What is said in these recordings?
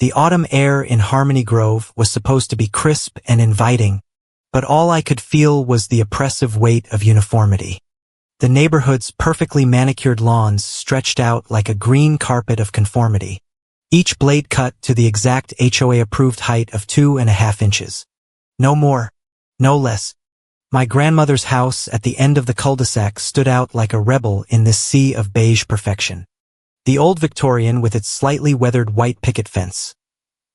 The autumn air in Harmony Grove was supposed to be crisp and inviting, but all I could feel was the oppressive weight of uniformity. The neighborhood's perfectly manicured lawns stretched out like a green carpet of conformity, each blade cut to the exact HOA-approved height of 2.5 inches. No more, no less. My grandmother's house at the end of the cul-de-sac stood out like a rebel in this sea of beige perfection. The old Victorian with its slightly weathered white picket fence,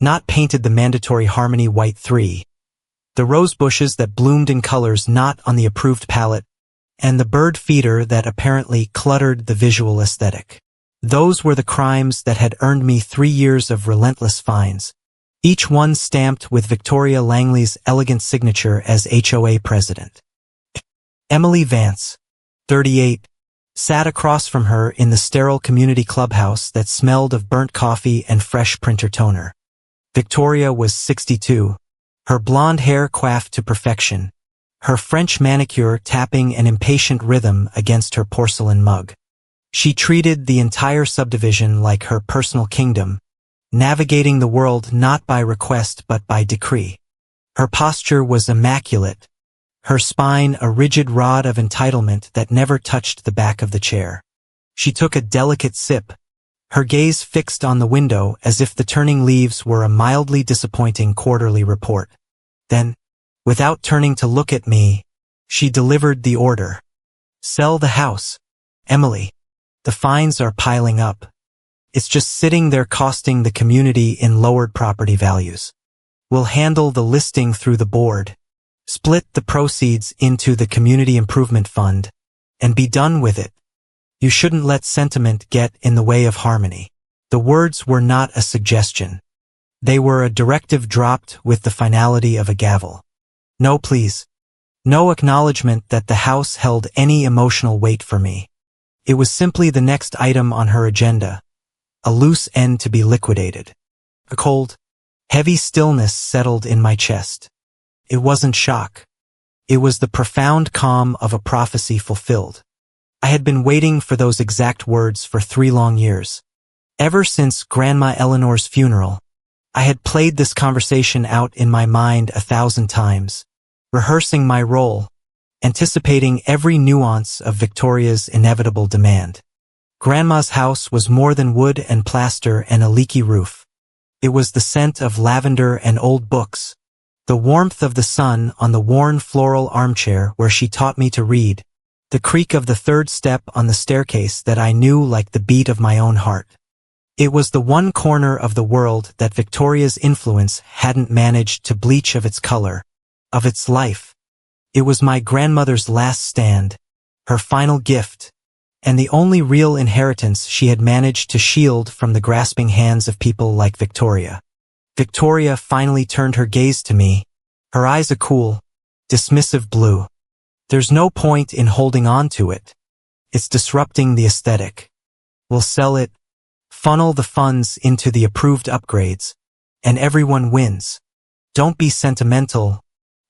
not painted the mandatory Harmony White 3, the rose bushes that bloomed in colors not on the approved palette, and the bird feeder that apparently cluttered the visual aesthetic. Those were the crimes that had earned me 3 years of relentless fines, each one stamped with Victoria Langley's elegant signature as HOA president. Emily Vance, 38, sat across from her in the sterile community clubhouse that smelled of burnt coffee and fresh printer toner. Victoria was 62, her blonde hair coiffed to perfection, her French manicure tapping an impatient rhythm against her porcelain mug. She treated the entire subdivision like her personal kingdom, navigating the world not by request but by decree. Her posture was immaculate, her spine a rigid rod of entitlement that never touched the back of the chair. She took a delicate sip, her gaze fixed on the window as if the turning leaves were a mildly disappointing quarterly report. Then, without turning to look at me, she delivered the order. Sell the house, Emily. The fines are piling up. It's just sitting there costing the community in lowered property values. We'll handle the listing through the board, split the proceeds into the Community Improvement Fund, and be done with it. You shouldn't let sentiment get in the way of harmony. The words were not a suggestion. They were a directive dropped with the finality of a gavel. No please. No acknowledgement that the house held any emotional weight for me. It was simply the next item on her agenda, a loose end to be liquidated. A cold, heavy stillness settled in my chest. It wasn't shock. It was the profound calm of a prophecy fulfilled. I had been waiting for those exact words for 3 long years. Ever since Grandma Eleanor's funeral, I had played this conversation out in my mind 1,000 times, rehearsing my role, anticipating every nuance of Victoria's inevitable demand. Grandma's house was more than wood and plaster and a leaky roof. It was the scent of lavender and old books, the warmth of the sun on the worn floral armchair where she taught me to read, the creak of the 3rd step on the staircase that I knew like the beat of my own heart. It was the one corner of the world that Victoria's influence hadn't managed to bleach of its color, of its life. It was my grandmother's last stand, her final gift, and the only real inheritance she had managed to shield from the grasping hands of people like Victoria. Victoria finally turned her gaze to me, her eyes a cool, dismissive blue. There's no point in holding on to it. It's disrupting the aesthetic. We'll sell it, funnel the funds into the approved upgrades, and everyone wins. Don't be sentimental,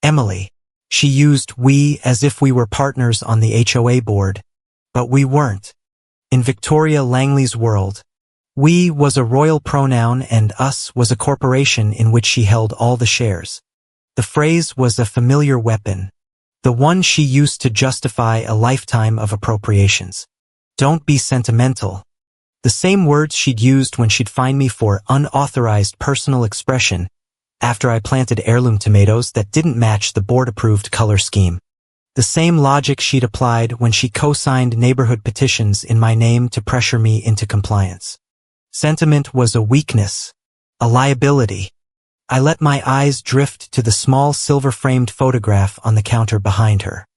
Emily. She used we as if we were partners on the HOA board, but we weren't. In Victoria Langley's world, we was a royal pronoun and us was a corporation in which she held all the shares. The phrase was a familiar weapon, the one she used to justify a lifetime of appropriations. Don't be sentimental. The same words she'd used when she'd fine me for unauthorized personal expression after I planted heirloom tomatoes that didn't match the board-approved color scheme. The same logic she'd applied when she co-signed neighborhood petitions in my name to pressure me into compliance. Sentiment was a weakness, a liability. I let my eyes drift to the small silver-framed photograph on the counter behind her.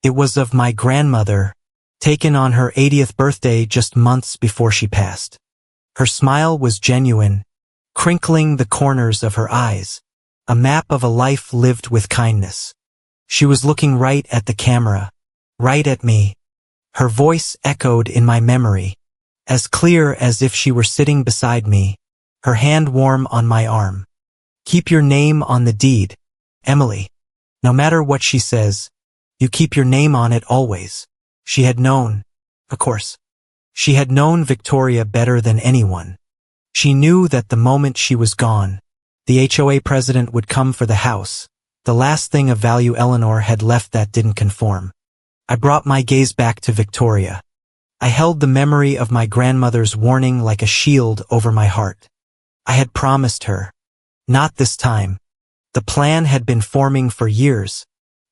It was of my grandmother, taken on her 80th birthday just months before she passed. Her smile was genuine, crinkling the corners of her eyes, a map of a life lived with kindness. She was looking right at the camera, right at me. Her voice echoed in my memory, as clear as if she were sitting beside me, her hand warm on my arm. Keep your name on the deed, Emily. No matter what she says, you keep your name on it always. She had known, of course. She had known Victoria better than anyone. She knew that the moment she was gone, the HOA president would come for the house, the last thing of value Eleanor had left that didn't conform. I brought my gaze back to Victoria. I held the memory of my grandmother's warning like a shield over my heart. I had promised her. Not this time. The plan had been forming for years,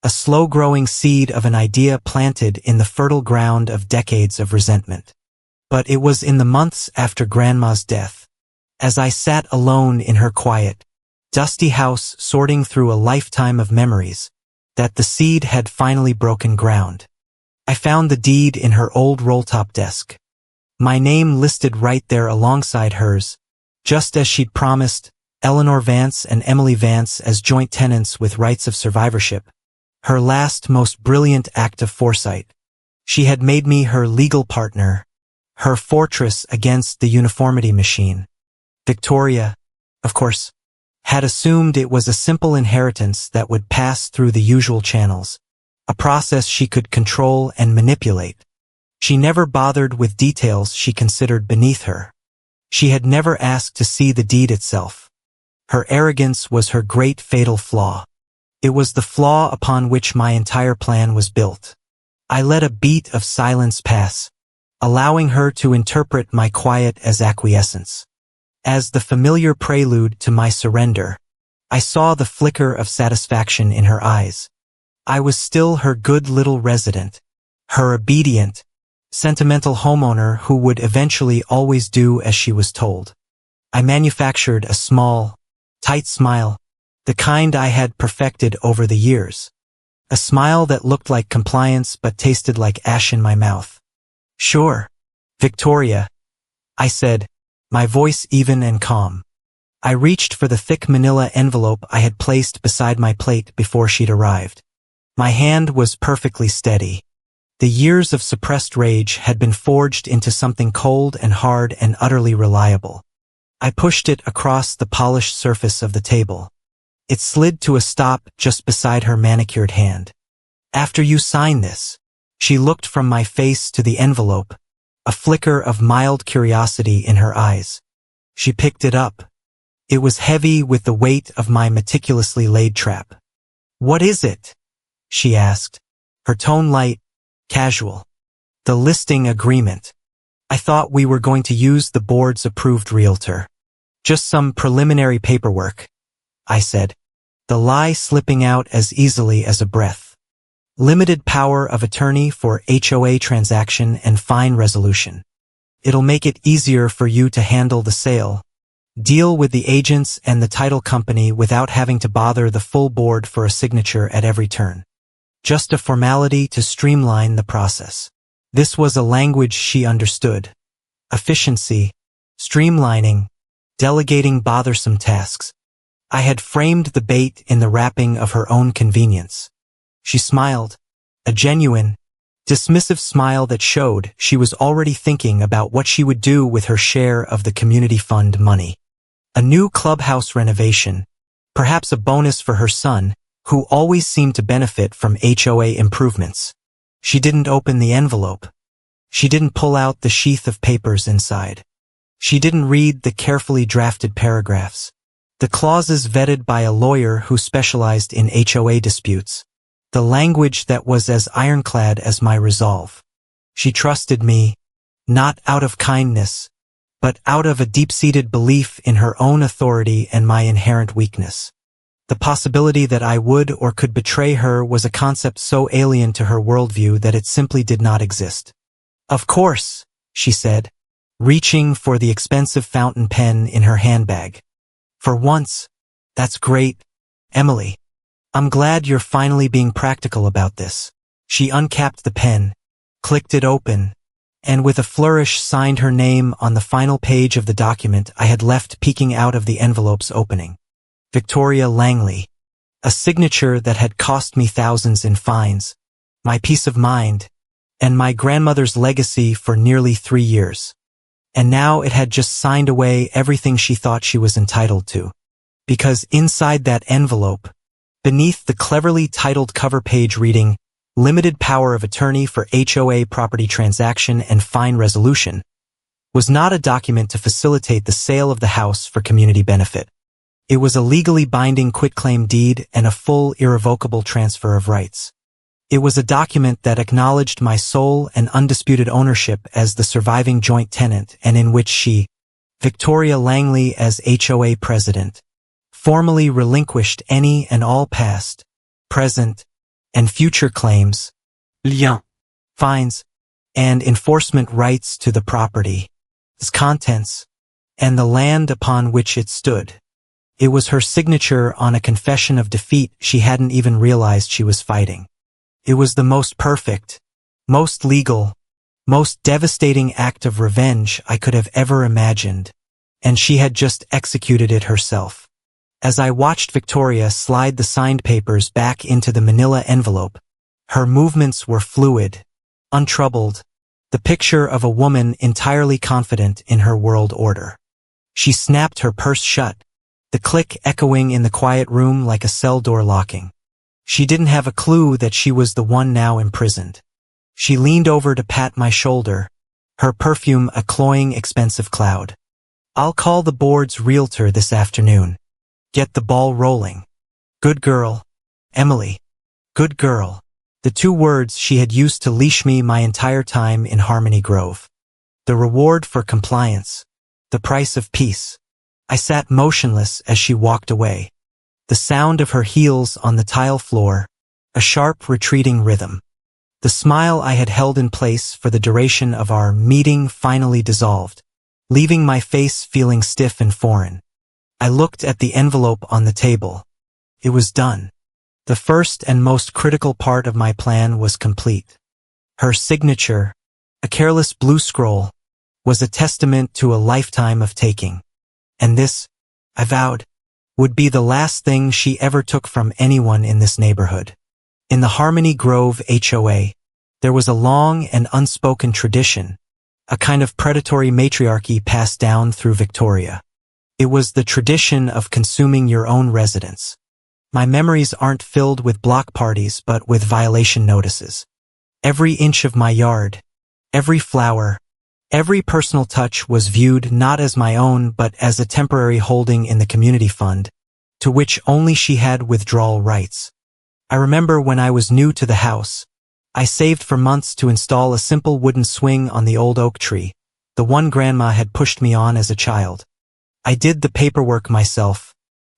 a slow-growing seed of an idea planted in the fertile ground of decades of resentment. But it was in the months after Grandma's death, as I sat alone in her quiet, dusty house sorting through a lifetime of memories, that the seed had finally broken ground. I found the deed in her old roll-top desk. My name listed right there alongside hers, just as she'd promised, Eleanor Vance and Emily Vance as joint tenants with rights of survivorship. Her last, most brilliant act of foresight. She had made me her legal partner, her fortress against the uniformity machine. Victoria, of course, had assumed it was a simple inheritance that would pass through the usual channels, a process she could control and manipulate. She never bothered with details she considered beneath her. She had never asked to see the deed itself. Her arrogance was her great fatal flaw. It was the flaw upon which my entire plan was built. I let a beat of silence pass, allowing her to interpret my quiet as acquiescence. As the familiar prelude to my surrender, I saw the flicker of satisfaction in her eyes. I was still her good little resident, her obedient, sentimental homeowner who would eventually always do as she was told. I manufactured a small, tight smile, the kind I had perfected over the years. A smile that looked like compliance but tasted like ash in my mouth. "Sure, Victoria," I said, my voice even and calm. I reached for the thick manila envelope I had placed beside my plate before she'd arrived. My hand was perfectly steady. The years of suppressed rage had been forged into something cold and hard and utterly reliable. I pushed it across the polished surface of the table. It slid to a stop just beside her manicured hand. "After you sign this," she looked from my face to the envelope, a flicker of mild curiosity in her eyes. She picked it up. It was heavy with the weight of my meticulously laid trap. "What is it?" she asked, her tone light, casual. "The listing agreement. I thought we were going to use the board's approved realtor. Just some preliminary paperwork," I said, the lie slipping out as easily as a breath. "Limited power of attorney for HOA transaction and fine resolution. It'll make it easier for you to handle the sale. Deal with the agents and the title company without having to bother the full board for a signature at every turn. Just a formality to streamline the process." This was a language she understood. Efficiency, streamlining, delegating bothersome tasks. I had framed the bait in the wrapping of her own convenience. She smiled, a genuine, dismissive smile that showed she was already thinking about what she would do with her share of the community fund money. A new clubhouse renovation, perhaps a bonus for her son, who always seemed to benefit from HOA improvements. She didn't open the envelope. She didn't pull out the sheath of papers inside. She didn't read the carefully drafted paragraphs, the clauses vetted by a lawyer who specialized in HOA disputes, the language that was as ironclad as my resolve. She trusted me, not out of kindness, but out of a deep-seated belief in her own authority and my inherent weakness. The possibility that I would or could betray her was a concept so alien to her worldview that it simply did not exist. "Of course," she said, reaching for the expensive fountain pen in her handbag. "For once. That's great, Emily. I'm glad you're finally being practical about this." She uncapped the pen, clicked it open, and with a flourish signed her name on the final page of the document I had left peeking out of the envelope's opening. Victoria Langley. A signature that had cost me thousands in fines, my peace of mind, and my grandmother's legacy for nearly 3 years. And now it had just signed away everything she thought she was entitled to. Because inside that envelope, beneath the cleverly titled cover page reading, "Limited power of attorney for HOA property transaction and fine resolution," was not a document to facilitate the sale of the house for community benefit. It was a legally binding quitclaim deed and a full, irrevocable transfer of rights. It was a document that acknowledged my sole and undisputed ownership as the surviving joint tenant and in which she, Victoria Langley as HOA president, formally relinquished any and all past, present, and future claims, liens, fines, and enforcement rights to the property, its contents, and the land upon which it stood. It was her signature on a confession of defeat she hadn't even realized she was fighting. It was the most perfect, most legal, most devastating act of revenge I could have ever imagined, and she had just executed it herself. As I watched Victoria slide the signed papers back into the manila envelope, her movements were fluid, untroubled, the picture of a woman entirely confident in her world order. She snapped her purse shut, the click echoing in the quiet room like a cell door locking. She didn't have a clue that she was the one now imprisoned. She leaned over to pat my shoulder, her perfume a cloying, expensive cloud. "I'll call the board's realtor this afternoon. Get the ball rolling. Good girl, Emily. Good girl." The two words she had used to leash me my entire time in Harmony Grove. The reward for compliance. The price of peace. I sat motionless as she walked away. The sound of her heels on the tile floor, a sharp retreating rhythm. The smile I had held in place for the duration of our meeting finally dissolved, leaving my face feeling stiff and foreign. I looked at the envelope on the table. It was done. The first and most critical part of my plan was complete. Her signature, a careless blue scroll, was a testament to a lifetime of taking. And this, I vowed, would be the last thing she ever took from anyone in this neighborhood. In the Harmony Grove HOA, there was a long and unspoken tradition, a kind of predatory matriarchy passed down through Victoria. It was the tradition of consuming your own residence. My memories aren't filled with block parties but with violation notices. Every inch of my yard, every flower, every personal touch was viewed not as my own but as a temporary holding in the community fund, to which only she had withdrawal rights. I remember when I was new to the house, I saved for months to install a simple wooden swing on the old oak tree, the one Grandma had pushed me on as a child. I did the paperwork myself,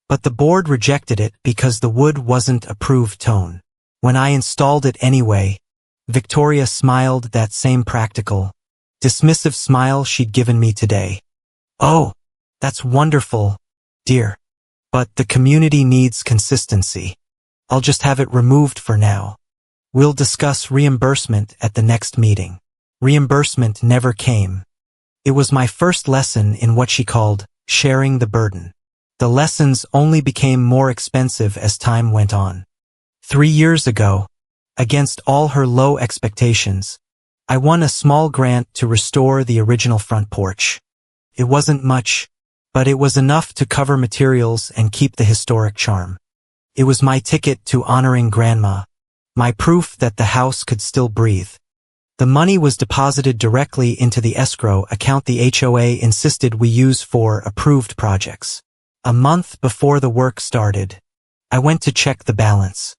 but the board rejected it because the wood wasn't approved tone. When I installed it anyway, Victoria smiled that same practical, dismissive smile she'd given me today. "Oh, that's wonderful, dear. But the community needs consistency. I'll just have it removed for now. We'll discuss reimbursement at the next meeting." Reimbursement never came. It was my first lesson in what she called sharing the burden. The lessons only became more expensive as time went on. 3 years ago, against all her low expectations, I won a small grant to restore the original front porch. It wasn't much, but it was enough to cover materials and keep the historic charm. It was my ticket to honoring Grandma, my proof that the house could still breathe. The money was deposited directly into the escrow account the HOA insisted we use for approved projects. A month before the work started, I went to check the balance.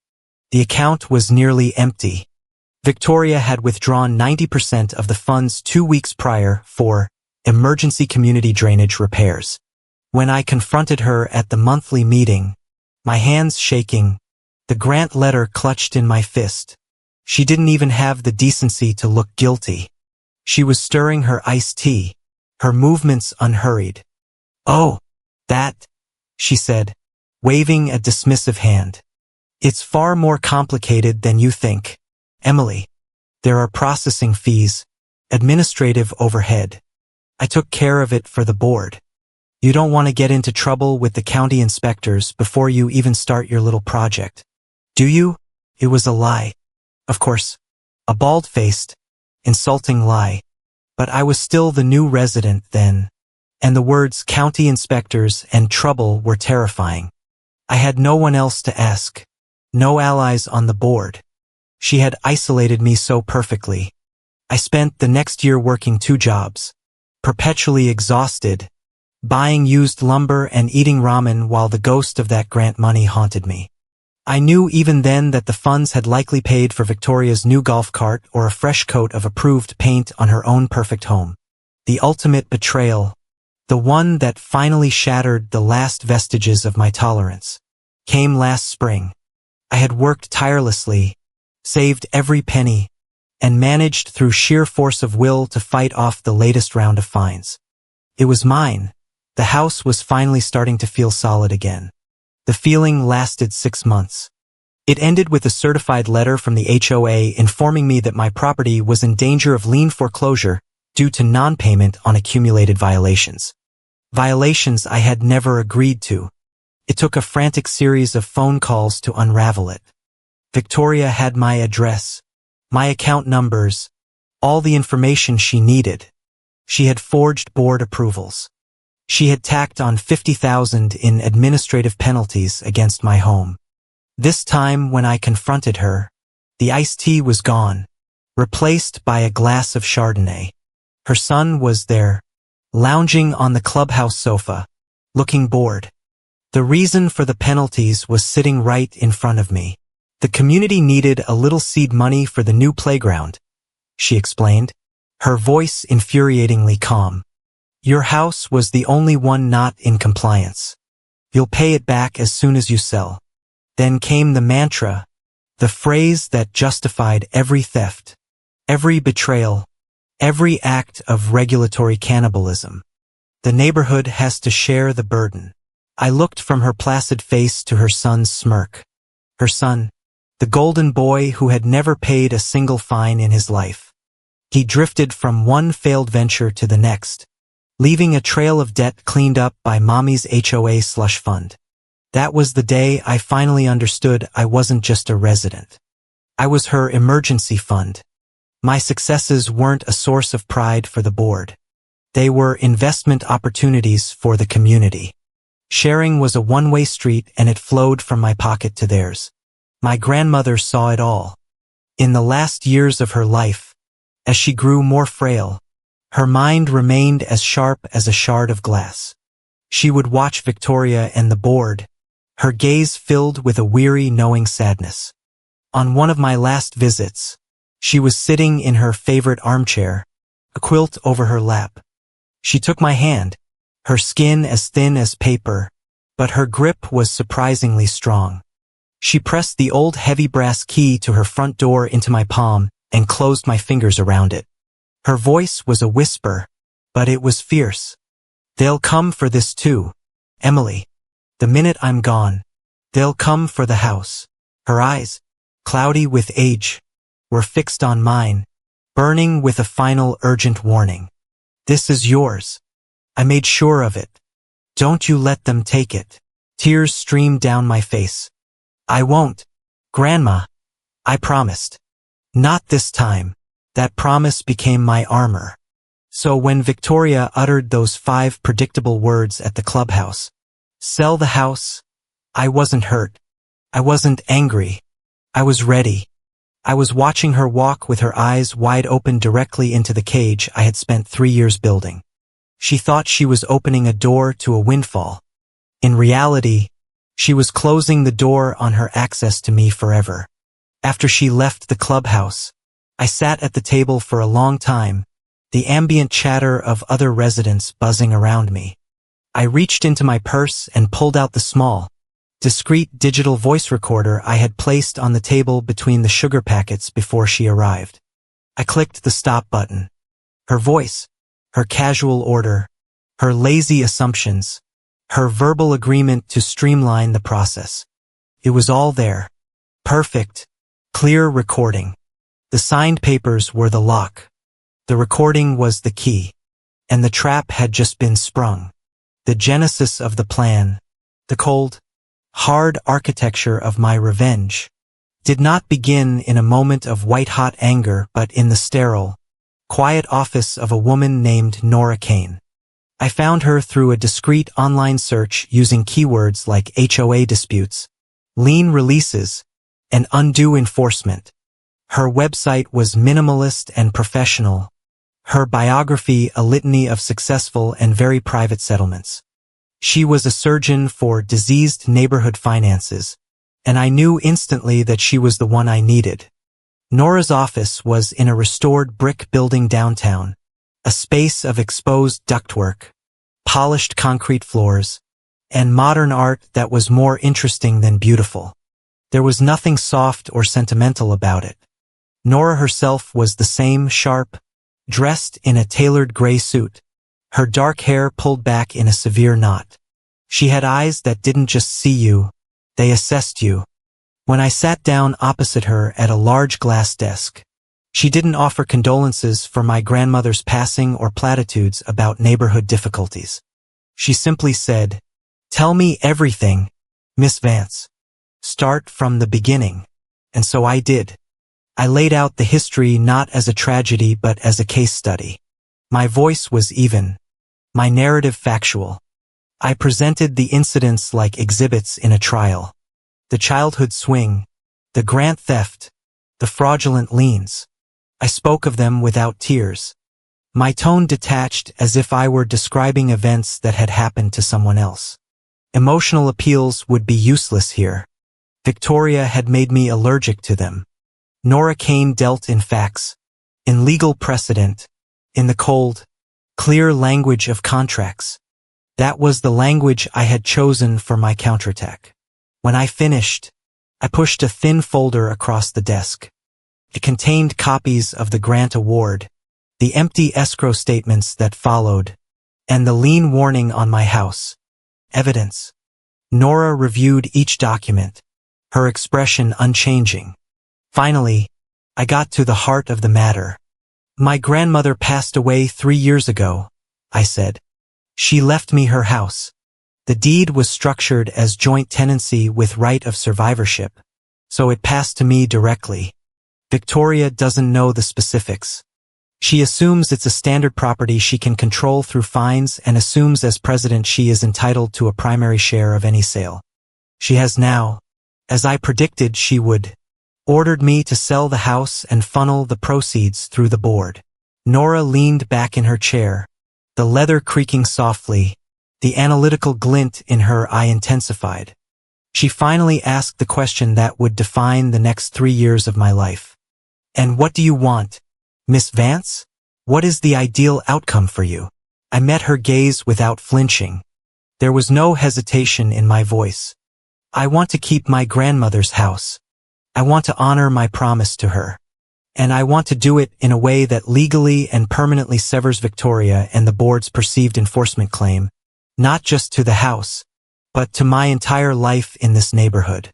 The account was nearly empty. Victoria had withdrawn 90% of the funds 2 weeks prior for emergency community drainage repairs. When I confronted her at the monthly meeting, my hands shaking, the grant letter clutched in my fist, she didn't even have the decency to look guilty. She was stirring her iced tea, her movements unhurried. "Oh, that," she said, waving a dismissive hand. "It's far more complicated than you think, Emily. There are processing fees, administrative overhead. I took care of it for the board. You don't want to get into trouble with the county inspectors before you even start your little project, do you?" It was a lie. Of course, a bald-faced, insulting lie. But I was still the new resident then, and the words county inspectors and trouble were terrifying. I had no one else to ask, no allies on the board. She had isolated me so perfectly. I spent the next year working 2 jobs, perpetually exhausted, buying used lumber and eating ramen while the ghost of that grant money haunted me. I knew even then that the funds had likely paid for Victoria's new golf cart or a fresh coat of approved paint on her own perfect home. The ultimate betrayal, the one that finally shattered the last vestiges of my tolerance, came last spring. I had worked tirelessly, saved every penny, and managed through sheer force of will to fight off the latest round of fines. It was mine. The house was finally starting to feel solid again. The feeling lasted 6 months. It ended with a certified letter from the HOA informing me that my property was in danger of lien foreclosure due to non-payment on accumulated violations. Violations I had never agreed to. It took a frantic series of phone calls to unravel it. Victoria had my address, my account numbers, all the information she needed. She had forged board approvals. She had tacked on $50,000 in administrative penalties against my home. This time when I confronted her, the iced tea was gone, replaced by a glass of Chardonnay. Her son was there, lounging on the clubhouse sofa, looking bored. The reason for the penalties was sitting right in front of me. The community needed a little seed money for the new playground, she explained, her voice infuriatingly calm. Your house was the only one not in compliance. You'll pay it back as soon as you sell. Then came the mantra, the phrase that justified every theft, every betrayal, every act of regulatory cannibalism. The neighborhood has to share the burden. I looked from her placid face to her son's smirk. Her son, the golden boy who had never paid a single fine in his life. He drifted from one failed venture to the next, leaving a trail of debt cleaned up by Mommy's HOA slush fund. That was the day I finally understood I wasn't just a resident. I was her emergency fund. My successes weren't a source of pride for the board. They were investment opportunities for the community. Sharing was a one-way street and it flowed from my pocket to theirs. My grandmother saw it all. In the last years of her life, as she grew more frail, her mind remained as sharp as a shard of glass. She would watch Victoria and the board, her gaze filled with a weary, knowing sadness. On one of my last visits, she was sitting in her favorite armchair, a quilt over her lap. She took my hand, her skin as thin as paper, but her grip was surprisingly strong. She pressed the old heavy brass key to her front door into my palm and closed my fingers around it. Her voice was a whisper, but it was fierce. They'll come for this too, Emily. The minute I'm gone, they'll come for the house. Her eyes, cloudy with age, were fixed on mine, burning with a final urgent warning. This is yours. I made sure of it. Don't you let them take it. Tears streamed down my face. I won't, Grandma. I promised. Not this time. That promise became my armor. So when Victoria uttered those 5 predictable words at the clubhouse, sell the house, I wasn't hurt. I wasn't angry. I was ready. I was watching her walk with her eyes wide open directly into the cage I had spent 3 years building. She thought she was opening a door to a windfall. In reality, she was closing the door on her access to me forever. After she left the clubhouse, I sat at the table for a long time, the ambient chatter of other residents buzzing around me. I reached into my purse and pulled out the small, discreet digital voice recorder I had placed on the table between the sugar packets before she arrived. I clicked the stop button. Her voice, her casual order, her lazy assumptions, her verbal agreement to streamline the process. It was all there. Perfect, clear recording. The signed papers were the lock. The recording was the key. And the trap had just been sprung. The genesis of the plan, the cold, hard architecture of my revenge, did not begin in a moment of white-hot anger but in the sterile, quiet office of a woman named Nora Kane. I found her through a discreet online search using keywords like HOA disputes, lien releases, and undue enforcement. Her website was minimalist and professional, Her biography a litany of successful and very private settlements. She was a surgeon for diseased neighborhood finances, and I knew instantly that she was the one I needed. Nora's office was in a restored brick building downtown, a space of exposed ductwork, polished concrete floors, and modern art that was more interesting than beautiful. There was nothing soft or sentimental about it. Nora herself was the same, sharp, dressed in a tailored gray suit, her dark hair pulled back in a severe knot. She had eyes that didn't just see you, they assessed you. When I sat down opposite her at a large glass desk, she didn't offer condolences for my grandmother's passing or platitudes about neighborhood difficulties. She simply said, "Tell me everything, Miss Vance. Start from the beginning." And so I did. I laid out the history not as a tragedy but as a case study. My voice was even, my narrative factual. I presented the incidents like exhibits in a trial. The childhood swing, the grant theft, the fraudulent liens. I spoke of them without tears. My tone detached as if I were describing events that had happened to someone else. Emotional appeals would be useless here. Victoria had made me allergic to them. Nora Kane dealt in facts, in legal precedent, in the cold, clear language of contracts. That was the language I had chosen for my counterattack. When I finished, I pushed a thin folder across the desk. It contained copies of the grant award, the empty escrow statements that followed, and the lien warning on my house. Evidence. Nora reviewed each document, her expression unchanging. Finally, I got to the heart of the matter. "My grandmother passed away 3 years ago," I said. "She left me her house. The deed was structured as joint tenancy with right of survivorship, so it passed to me directly. Victoria doesn't know the specifics. She assumes it's a standard property she can control through fines and assumes as president she is entitled to a primary share of any sale. She has now, as I predicted she would, ordered me to sell the house and funnel the proceeds through the board." Nora leaned back in her chair, the leather creaking softly, the analytical glint in her eye intensified. She finally asked the question that would define the next 3 years of my life. "And what do you want, Miss Vance? What is the ideal outcome for you?" I met her gaze without flinching. There was no hesitation in my voice. "I want to keep my grandmother's house. I want to honor my promise to her. And I want to do it in a way that legally and permanently severs Victoria and the board's perceived enforcement claim, not just to the house, but to my entire life in this neighborhood.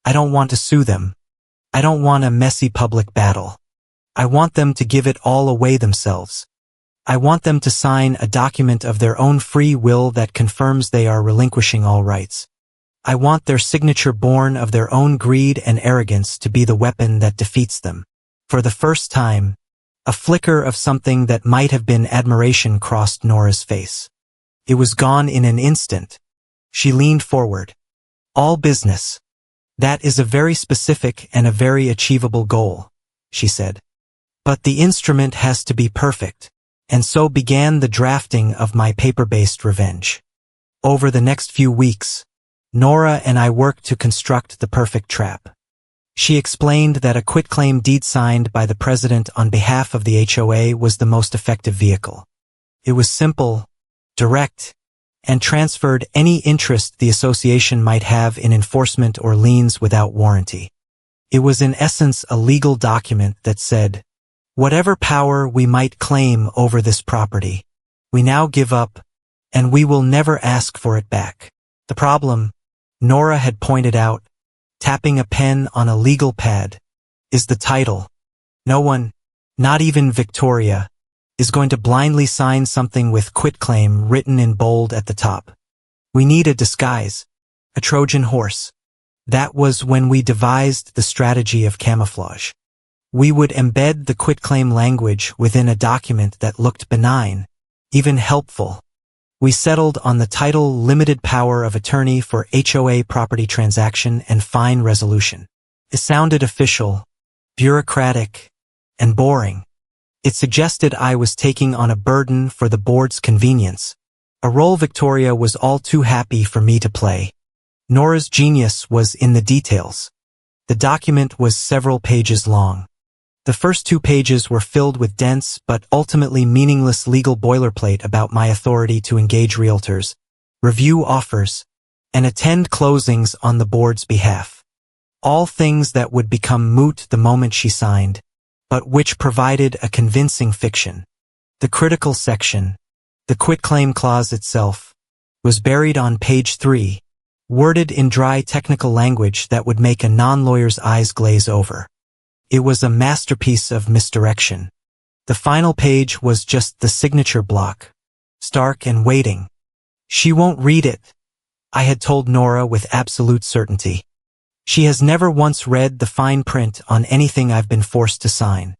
I don't want to sue them. I don't want a messy public battle. I want them to give it all away themselves. I want them to sign a document of their own free will that confirms they are relinquishing all rights. I want their signature born of their own greed and arrogance to be the weapon that defeats them." For the first time, a flicker of something that might have been admiration crossed Nora's face. It was gone in an instant. She leaned forward. "All business. That is a very specific and a very achievable goal," she said. "But the instrument has to be perfect." And so began the drafting of my paper-based revenge. Over the next few weeks, Nora and I worked to construct the perfect trap. She explained that a quitclaim deed signed by the president on behalf of the HOA was the most effective vehicle. It was simple, direct, and transferred any interest the association might have in enforcement or liens without warranty. It was in essence a legal document that said, "Whatever power we might claim over this property, we now give up, and we will never ask for it back." The problem, Nora had pointed out, tapping a pen on a legal pad, is the title. No one, not even Victoria, is going to blindly sign something with quitclaim written in bold at the top. We need a disguise, a Trojan horse. That was when we devised the strategy of camouflage. We would embed the quitclaim language within a document that looked benign, even helpful. We settled on the title Limited Power of Attorney for HOA Property Transaction and Fine Resolution. It sounded official, bureaucratic, and boring. It suggested I was taking on a burden for the board's convenience, a role Victoria was all too happy for me to play. Nora's genius was in the details. The document was several pages long. The first 2 pages were filled with dense but ultimately meaningless legal boilerplate about my authority to engage realtors, review offers, and attend closings on the board's behalf. All things that would become moot the moment she signed, but which provided a convincing fiction. The critical section, the quitclaim clause itself, was buried on page 3, worded in dry technical language that would make a non-lawyer's eyes glaze over. It was a masterpiece of misdirection. The final page was just the signature block, stark and waiting. She won't read it, I had told Nora with absolute certainty. She has never once read the fine print on anything I've been forced to sign.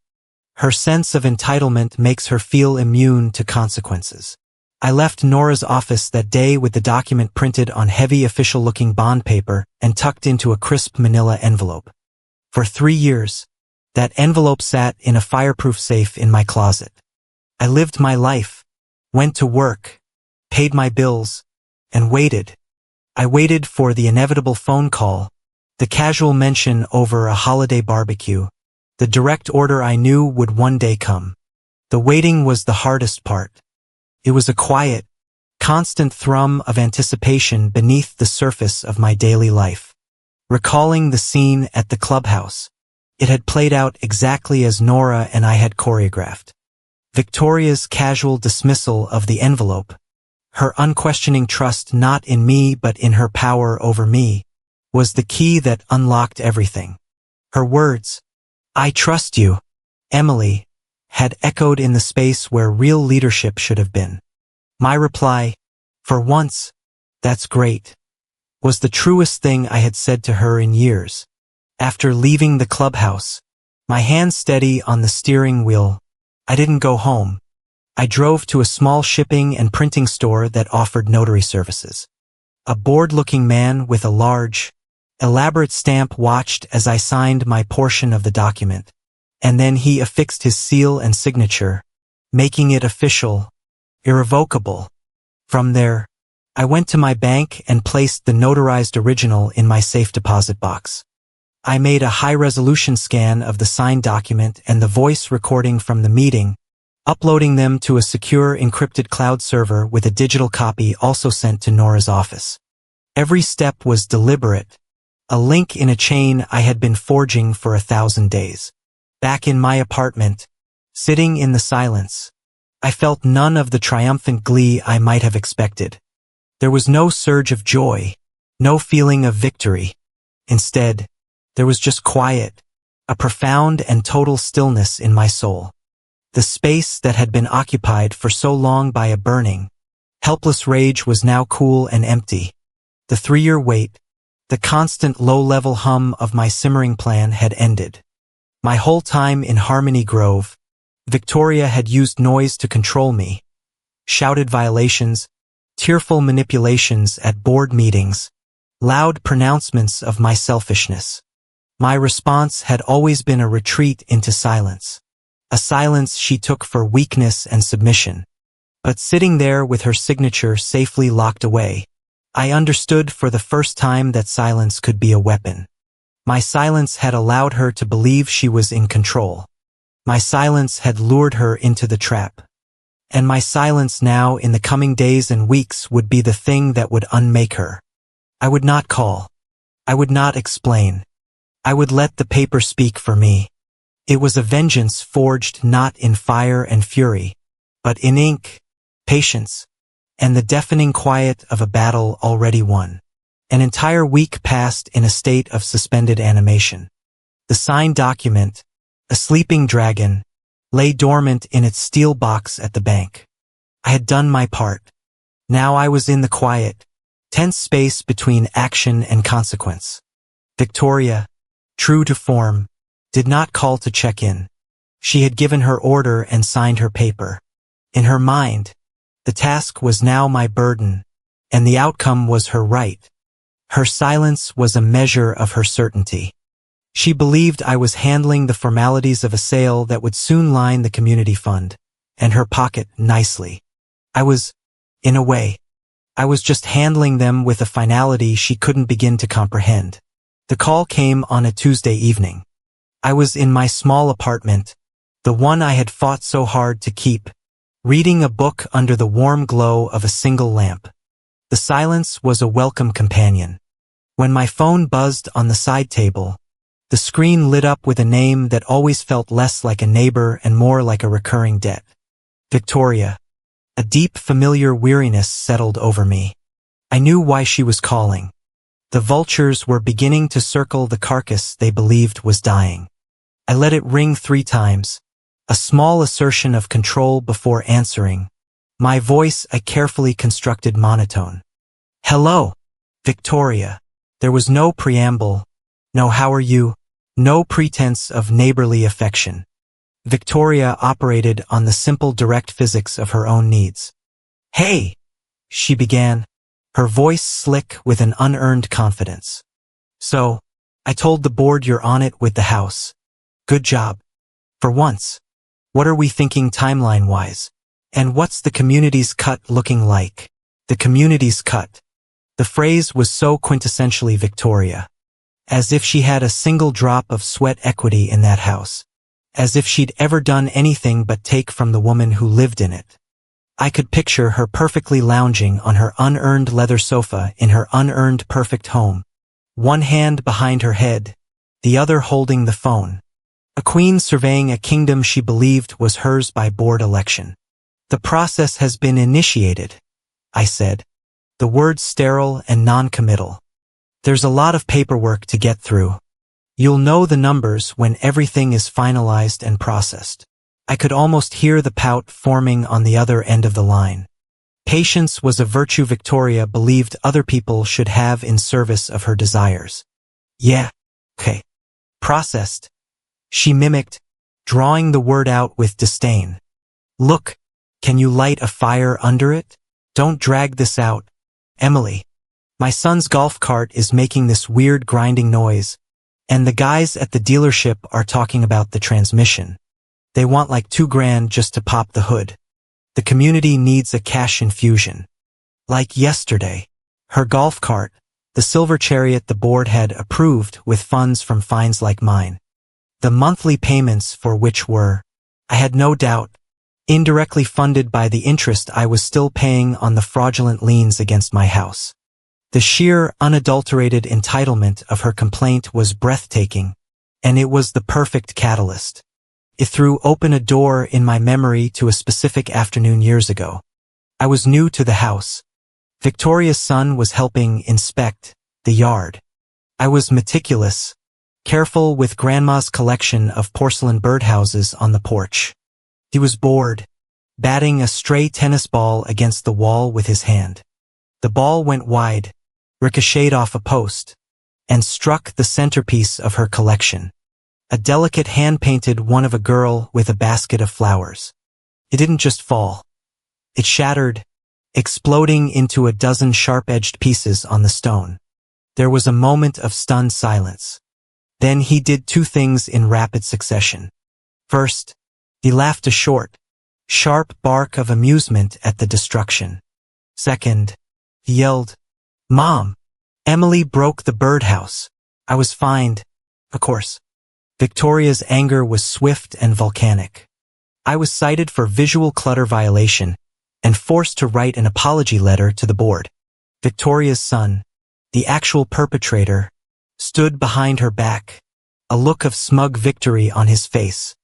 Her sense of entitlement makes her feel immune to consequences. I left Nora's office that day with the document printed on heavy official-looking bond paper and tucked into a crisp manila envelope. For 3 years, that envelope sat in a fireproof safe in my closet. I lived my life, went to work, paid my bills, and waited. I waited for the inevitable phone call, the casual mention over a holiday barbecue, the direct order I knew would one day come. The waiting was the hardest part. It was a quiet, constant thrum of anticipation beneath the surface of my daily life. Recalling the scene at the clubhouse, it had played out exactly as Nora and I had choreographed. Victoria's casual dismissal of the envelope, her unquestioning trust not in me but in her power over me, was the key that unlocked everything. Her words, "I trust you, Emily," had echoed in the space where real leadership should have been. My reply, "For once, that's great," was the truest thing I had said to her in years. After leaving the clubhouse, my hand steady on the steering wheel, I didn't go home. I drove to a small shipping and printing store that offered notary services. A bored-looking man with a large, elaborate stamp watched as I signed my portion of the document, and then he affixed his seal and signature, making it official, irrevocable. From there, I went to my bank and placed the notarized original in my safe deposit box. I made a high-resolution scan of the signed document and the voice recording from the meeting, uploading them to a secure encrypted cloud server with a digital copy also sent to Nora's office. Every step was deliberate, a link in a chain I had been forging for 1,000 days. Back in my apartment, sitting in the silence, I felt none of the triumphant glee I might have expected. There was no surge of joy, no feeling of victory. Instead, there was just quiet, a profound and total stillness in my soul. The space that had been occupied for so long by a burning, helpless rage was now cool and empty. The 3-year wait, the constant low-level hum of my simmering plan had ended. My whole time in Harmony Grove, Victoria had used noise to control me. Shouted violations, tearful manipulations at board meetings, loud pronouncements of my selfishness. My response had always been a retreat into silence. A silence she took for weakness and submission. But sitting there with her signature safely locked away, I understood for the first time that silence could be a weapon. My silence had allowed her to believe she was in control. My silence had lured her into the trap. And my silence now in the coming days and weeks would be the thing that would unmake her. I would not call. I would not explain. I would let the paper speak for me. It was a vengeance forged not in fire and fury, but in ink, patience, and the deafening quiet of a battle already won. An entire week passed in a state of suspended animation. The signed document, a sleeping dragon, lay dormant in its steel box at the bank. I had done my part. Now I was in the quiet, tense space between action and consequence. Victoria, true to form, did not call to check in. She had given her order and signed her paper. In her mind, the task was now my burden, and the outcome was her right. Her silence was a measure of her certainty. She believed I was handling the formalities of a sale that would soon line the community fund and her pocket nicely. In a way, I was just handling them with a finality she couldn't begin to comprehend. The call came on a Tuesday evening. I was in my small apartment, the one I had fought so hard to keep, reading a book under the warm glow of a single lamp. The silence was a welcome companion. When my phone buzzed on the side table, the screen lit up with a name that always felt less like a neighbor and more like a recurring debt. Victoria. A deep, familiar weariness settled over me. I knew why she was calling. The vultures were beginning to circle the carcass they believed was dying. I let it ring 3 times, a small assertion of control before answering, my voice a carefully constructed monotone. Hello, Victoria. There was no preamble, no how are you, no pretense of neighborly affection. Victoria operated on the simple direct physics of her own needs. Hey, she began, her voice slick with an unearned confidence. So, I told the board you're on it with the house. Good job. For once. What are we thinking timeline-wise? And what's the community's cut looking like? The community's cut. The phrase was so quintessentially Victoria. As if she had a single drop of sweat equity in that house. As if she'd ever done anything but take from the woman who lived in it. I could picture her perfectly lounging on her unearned leather sofa in her unearned perfect home. One hand behind her head, the other holding the phone. A queen surveying a kingdom she believed was hers by board election. The process has been initiated, I said. The word sterile and non-committal. There's a lot of paperwork to get through. You'll know the numbers when everything is finalized and processed. I could almost hear the pout forming on the other end of the line. Patience was a virtue Victoria believed other people should have in service of her desires. Yeah, okay. Processed. She mimicked, drawing the word out with disdain. Look, can you light a fire under it? Don't drag this out. Emily. My son's golf cart is making this weird grinding noise. And the guys at the dealership are talking about the transmission. They want like $2,000 just to pop the hood. The community needs a cash infusion. Like yesterday. Her golf cart, the silver chariot the board had approved with funds from fines like mine. The monthly payments for which were, I had no doubt, indirectly funded by the interest I was still paying on the fraudulent liens against my house. The sheer, unadulterated entitlement of her complaint was breathtaking, and it was the perfect catalyst. It threw open a door in my memory to a specific afternoon years ago. I was new to the house. Victoria's son was helping inspect the yard. I was meticulous, careful with Grandma's collection of porcelain birdhouses on the porch. He was bored, batting a stray tennis ball against the wall with his hand. The ball went wide, ricocheted off a post, and struck the centerpiece of her collection. A delicate hand-painted one of a girl with a basket of flowers. It didn't just fall. It shattered, exploding into a dozen sharp-edged pieces on the stone. There was a moment of stunned silence. Then he did 2 things in rapid succession. First, he laughed a short, sharp bark of amusement at the destruction. Second, he yelled, Mom! Emily broke the birdhouse. I was fined, of course. Victoria's anger was swift and volcanic. I was cited for visual clutter violation and forced to write an apology letter to the board. Victoria's son, the actual perpetrator, stood behind her back, a look of smug victory on his face.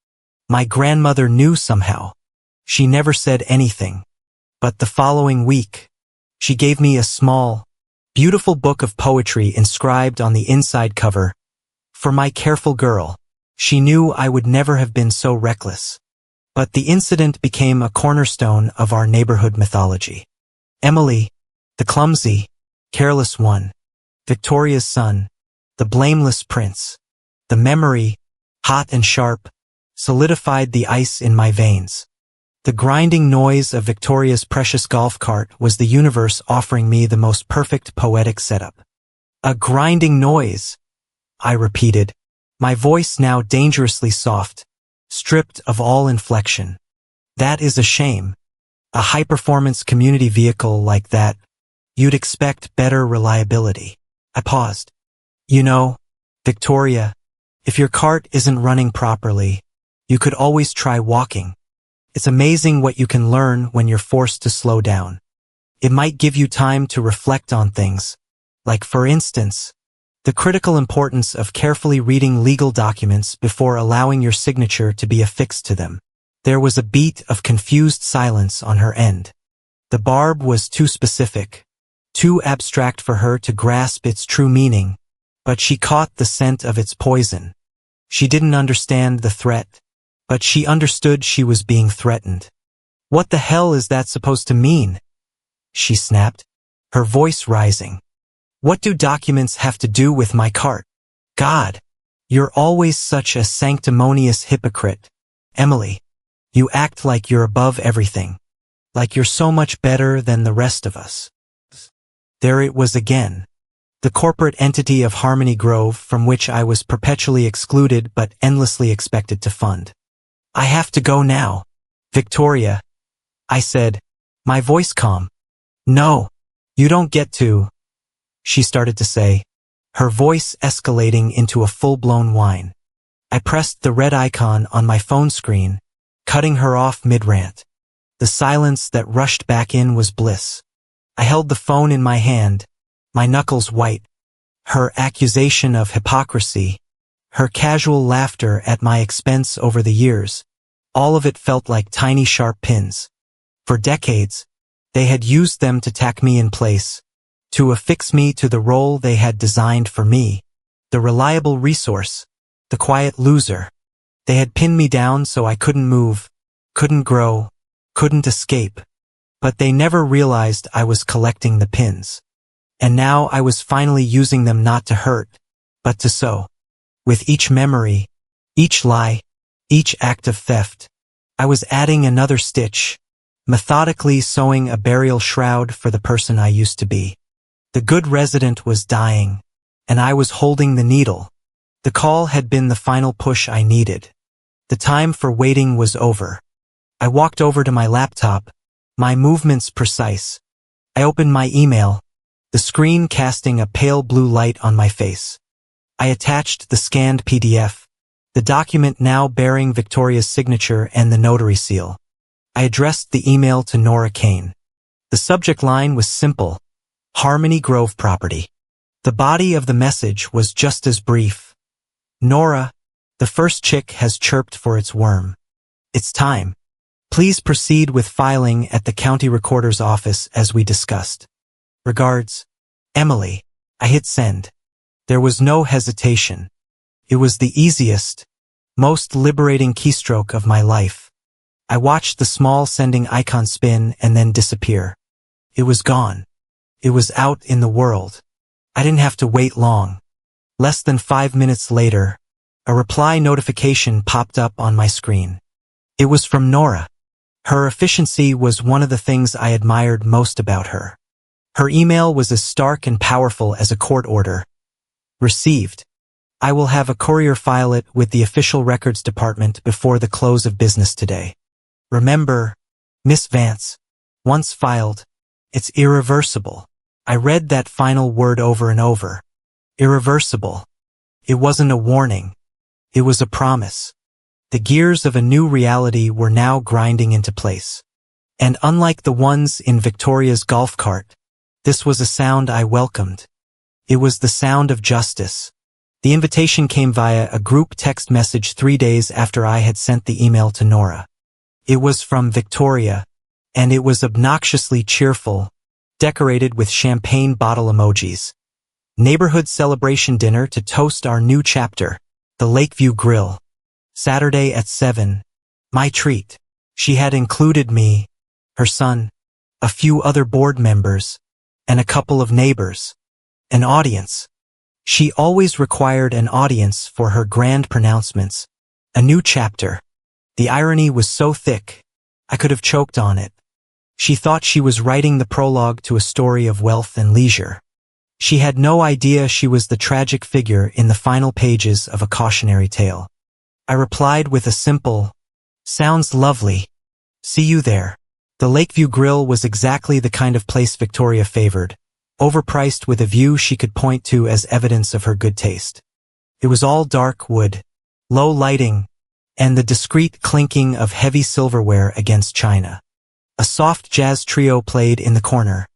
My grandmother knew somehow. She never said anything. But the following week, she gave me a small, beautiful book of poetry inscribed on the inside cover. For my careful girl, she knew I would never have been so reckless. But the incident became a cornerstone of our neighborhood mythology. Emily, the clumsy, careless one. Victoria's son, the blameless prince. The memory, hot and sharp, solidified the ice in my veins. The grinding noise of Victoria's precious golf cart was the universe offering me the most perfect poetic setup. A grinding noise, I repeated, my voice now dangerously soft, stripped of all inflection. That is a shame. A high-performance community vehicle like that, you'd expect better reliability. I paused. You know, Victoria, if your cart isn't running properly, you could always try walking. It's amazing what you can learn when you're forced to slow down. It might give you time to reflect on things, like, for instance, the critical importance of carefully reading legal documents before allowing your signature to be affixed to them. There was a beat of confused silence on her end. The barb was too specific, too abstract for her to grasp its true meaning, but she caught the scent of its poison. She didn't understand the threat, but she understood she was being threatened. What the hell is that supposed to mean? She snapped, her voice rising. What do documents have to do with my cart? God, you're always such a sanctimonious hypocrite. Emily, you act like you're above everything, like you're so much better than the rest of us. There it was again. The corporate entity of Harmony Grove from which I was perpetually excluded but endlessly expected to fund. I have to go now, Victoria, I said, my voice calm. No, you don't get to, she started to say, her voice escalating into a full-blown whine. I pressed the red icon on my phone screen, cutting her off mid-rant. The silence that rushed back in was bliss. I held the phone in my hand, my knuckles white. Her accusation of hypocrisy, her casual laughter at my expense over the years, all of it felt like tiny sharp pins. For decades, they had used them to tack me in place, to affix me to the role they had designed for me, the reliable resource, the quiet loser. They had pinned me down so I couldn't move, couldn't grow, couldn't escape. But they never realized I was collecting the pins. And now I was finally using them not to hurt, but to sew. With each memory, each lie, each act of theft, I was adding another stitch, methodically sewing a burial shroud for the person I used to be. The good resident was dying, and I was holding the needle. The call had been the final push I needed. The time for waiting was over. I walked over to my laptop, my movements precise. I opened my email, the screen casting a pale blue light on my face. I attached the scanned PDF, the document now bearing Victoria's signature and the notary seal. I addressed the email to Nora Kane. The subject line was simple: Harmony Grove property. The body of the message was just as brief. Nora, the first chick has chirped for its worm. It's time. Please proceed with filing at the county recorder's office as we discussed. Regards, Emily. I hit send. There was no hesitation. It was the easiest, most liberating keystroke of my life. I watched the small sending icon spin and then disappear. It was gone. It was out in the world. I didn't have to wait long. Less than 5 minutes later, a reply notification popped up on my screen. It was from Nora. Her efficiency was one of the things I admired most about her. Her email was as stark and powerful as a court order. Received. I will have a courier file it with the official records department before the close of business today. Remember, Miss Vance, once filed, it's irreversible. I read that final word over and over. Irreversible. It wasn't a warning. It was a promise. The gears of a new reality were now grinding into place. And unlike the ones in Victoria's golf cart, this was a sound I welcomed. It was the sound of justice. The invitation came via a group text message 3 days after I had sent the email to Nora. It was from Victoria, and it was obnoxiously cheerful, decorated with champagne bottle emojis. Neighborhood celebration dinner to toast our new chapter, the Lakeview Grill. Saturday at 7. My treat. She had included me, her son, a few other board members, and a couple of neighbors. An audience. She always required an audience for her grand pronouncements. A new chapter. The irony was so thick, I could have choked on it. She thought she was writing the prologue to a story of wealth and leisure. She had no idea she was the tragic figure in the final pages of a cautionary tale. I replied with a simple, "Sounds lovely. See you there." The Lakeview Grill was exactly the kind of place Victoria favored, overpriced with a view she could point to as evidence of her good taste. It was all dark wood, low lighting, and the discreet clinking of heavy silverware against china. A soft jazz trio played in the corner,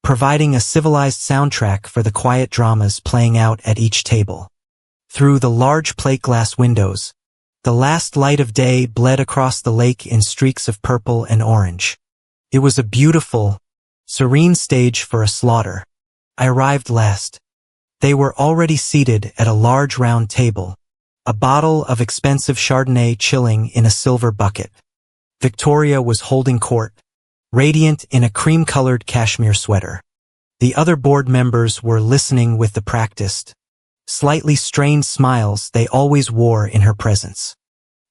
providing a civilized soundtrack for the quiet dramas playing out at each table. Through the large plate glass windows, the last light of day bled across the lake in streaks of purple and orange. It was a beautiful, serene stage for a slaughter. I arrived last. They were already seated at a large round table, a bottle of expensive Chardonnay chilling in a silver bucket. Victoria was holding court, radiant in a cream-colored cashmere sweater. The other board members were listening with the practiced, slightly strained smiles they always wore in her presence.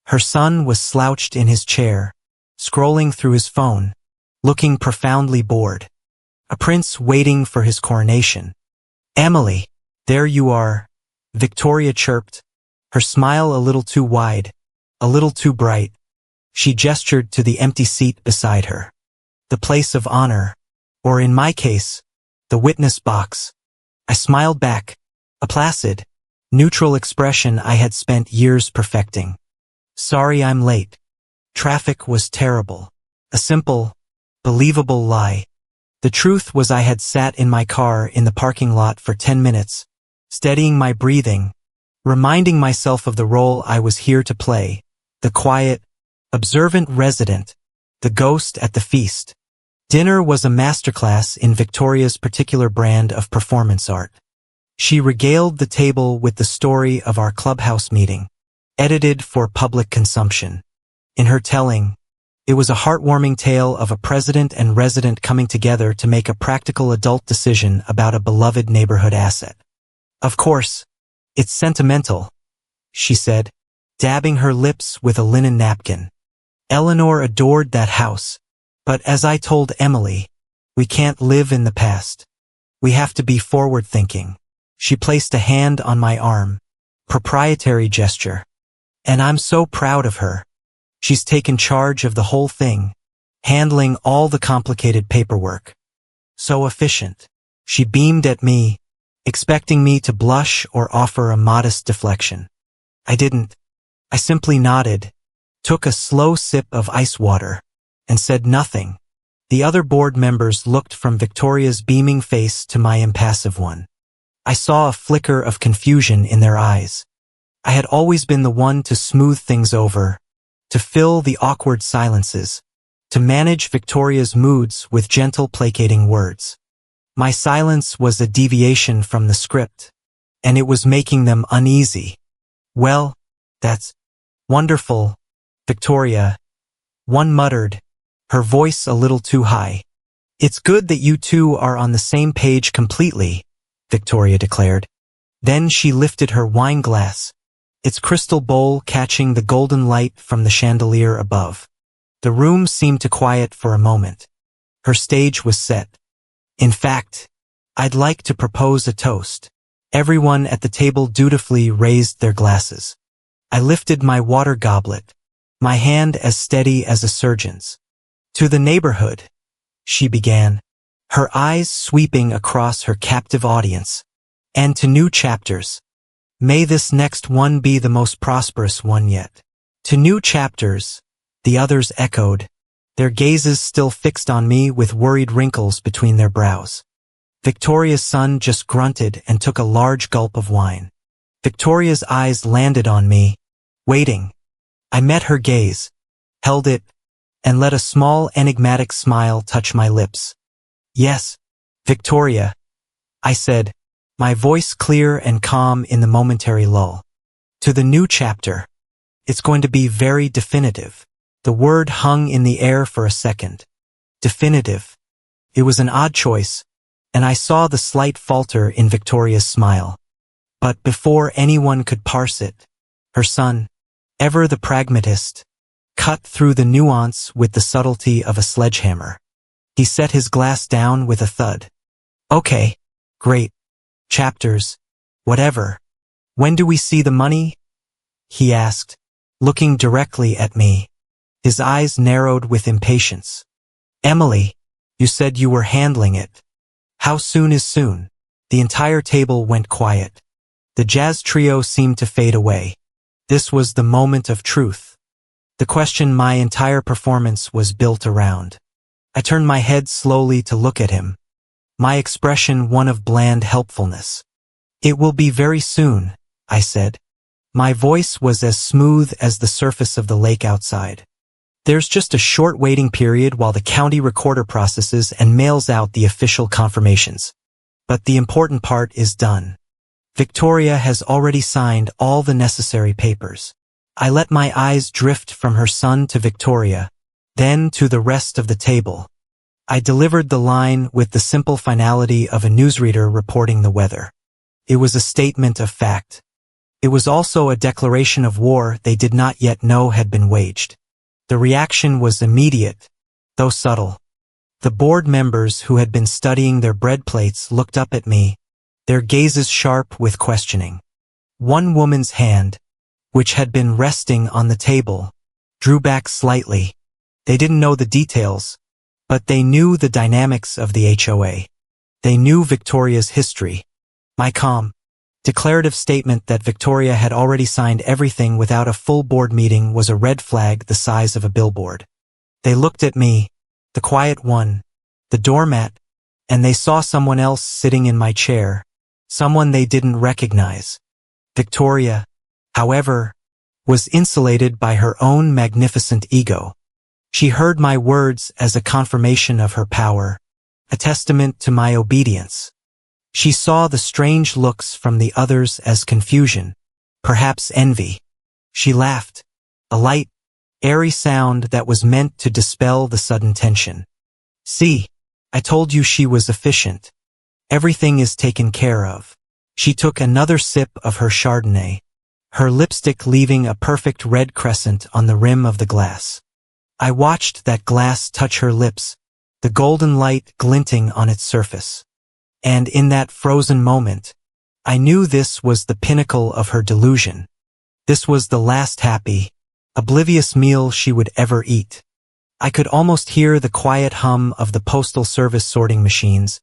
Her son was slouched in his chair, scrolling through his phone, looking profoundly bored. A prince waiting for his coronation. "Emily, there you are," Victoria chirped, her smile a little too wide, a little too bright. She gestured to the empty seat beside her. The place of honor, or in my case, the witness box. I smiled back, a placid, neutral expression I had spent years perfecting. "Sorry I'm late. Traffic was terrible." A simple, believable lie. The truth was I had sat in my car in the parking lot for 10 minutes, steadying my breathing, reminding myself of the role I was here to play, the quiet, observant resident, the ghost at the feast. Dinner was a masterclass in Victoria's particular brand of performance art. She regaled the table with the story of our clubhouse meeting, edited for public consumption. In her telling, it was a heartwarming tale of a president and resident coming together to make a practical adult decision about a beloved neighborhood asset. "Of course, it's sentimental," she said, dabbing her lips with a linen napkin. "Eleanor adored that house, but as I told Emily, we can't live in the past. We have to be forward-thinking." She placed a hand on my arm, proprietary gesture. "And I'm so proud of her. She's taken charge of the whole thing, handling all the complicated paperwork. So efficient." She beamed at me, expecting me to blush or offer a modest deflection. I didn't. I simply nodded, took a slow sip of ice water, and said nothing. The other board members looked from Victoria's beaming face to my impassive one. I saw a flicker of confusion in their eyes. I had always been the one to smooth things over, to fill the awkward silences, to manage Victoria's moods with gentle placating words. My silence was a deviation from the script, and it was making them uneasy. "Well, that's wonderful, Victoria," one muttered, her voice a little too high. "It's good that you two are on the same page completely," Victoria declared. Then she lifted her wine glass, its crystal bowl catching the golden light from the chandelier above. The room seemed to quiet for a moment. Her stage was set. "In fact, I'd like to propose a toast." Everyone at the table dutifully raised their glasses. I lifted my water goblet, my hand as steady as a surgeon's. "To the neighborhood," she began, her eyes sweeping across her captive audience. "And to new chapters. May this next one be the most prosperous one yet." "To new chapters," the others echoed, their gazes still fixed on me with worried wrinkles between their brows. Victoria's son just grunted and took a large gulp of wine. Victoria's eyes landed on me, waiting. I met her gaze, held it, and let a small enigmatic smile touch my lips. "Yes, Victoria," I said, my voice clear and calm in the momentary lull. "To the new chapter. It's going to be very definitive." The word hung in the air for a second. Definitive. It was an odd choice, and I saw the slight falter in Victoria's smile. But before anyone could parse it, her son, ever the pragmatist, cut through the nuance with the subtlety of a sledgehammer. He set his glass down with a thud. "Okay, great. chapters, whatever. When do we see the money? He asked, looking directly at me. His eyes narrowed with impatience. Emily, you said you were handling it. How soon is soon? The entire table went quiet. The jazz trio seemed to fade away. This was the moment of truth. The question my entire performance was built around. I turned my head slowly to look at him. My expression one of bland helpfulness. It will be very soon, I said. My voice was as smooth as the surface of the lake outside. There's just a short waiting period while the county recorder processes and mails out the official confirmations. But the important part is done. Victoria has already signed all the necessary papers. I let my eyes drift from her son to Victoria, then to the rest of the table. I delivered the line with the simple finality of a newsreader reporting the weather. It was a statement of fact. It was also a declaration of war they did not yet know had been waged. The reaction was immediate, though subtle. The board members who had been studying their bread plates looked up at me, their gazes sharp with questioning. One woman's hand, which had been resting on the table, drew back slightly. They didn't know the details, but they knew the dynamics of the HOA. They knew Victoria's history. My calm, declarative statement that Victoria had already signed everything without a full board meeting was a red flag the size of a billboard. They looked at me, the quiet one, the doormat, and they saw someone else sitting in my chair, someone they didn't recognize. Victoria, however, was insulated by her own magnificent ego. She heard my words as a confirmation of her power, a testament to my obedience. She saw the strange looks from the others as confusion, perhaps envy. She laughed, a light, airy sound that was meant to dispel the sudden tension. See, I told you she was efficient. Everything is taken care of. She took another sip of her Chardonnay, her lipstick leaving a perfect red crescent on the rim of the glass. I watched that glass touch her lips, the golden light glinting on its surface. And in that frozen moment, I knew this was the pinnacle of her delusion. This was the last happy, oblivious meal she would ever eat. I could almost hear the quiet hum of the postal service sorting machines,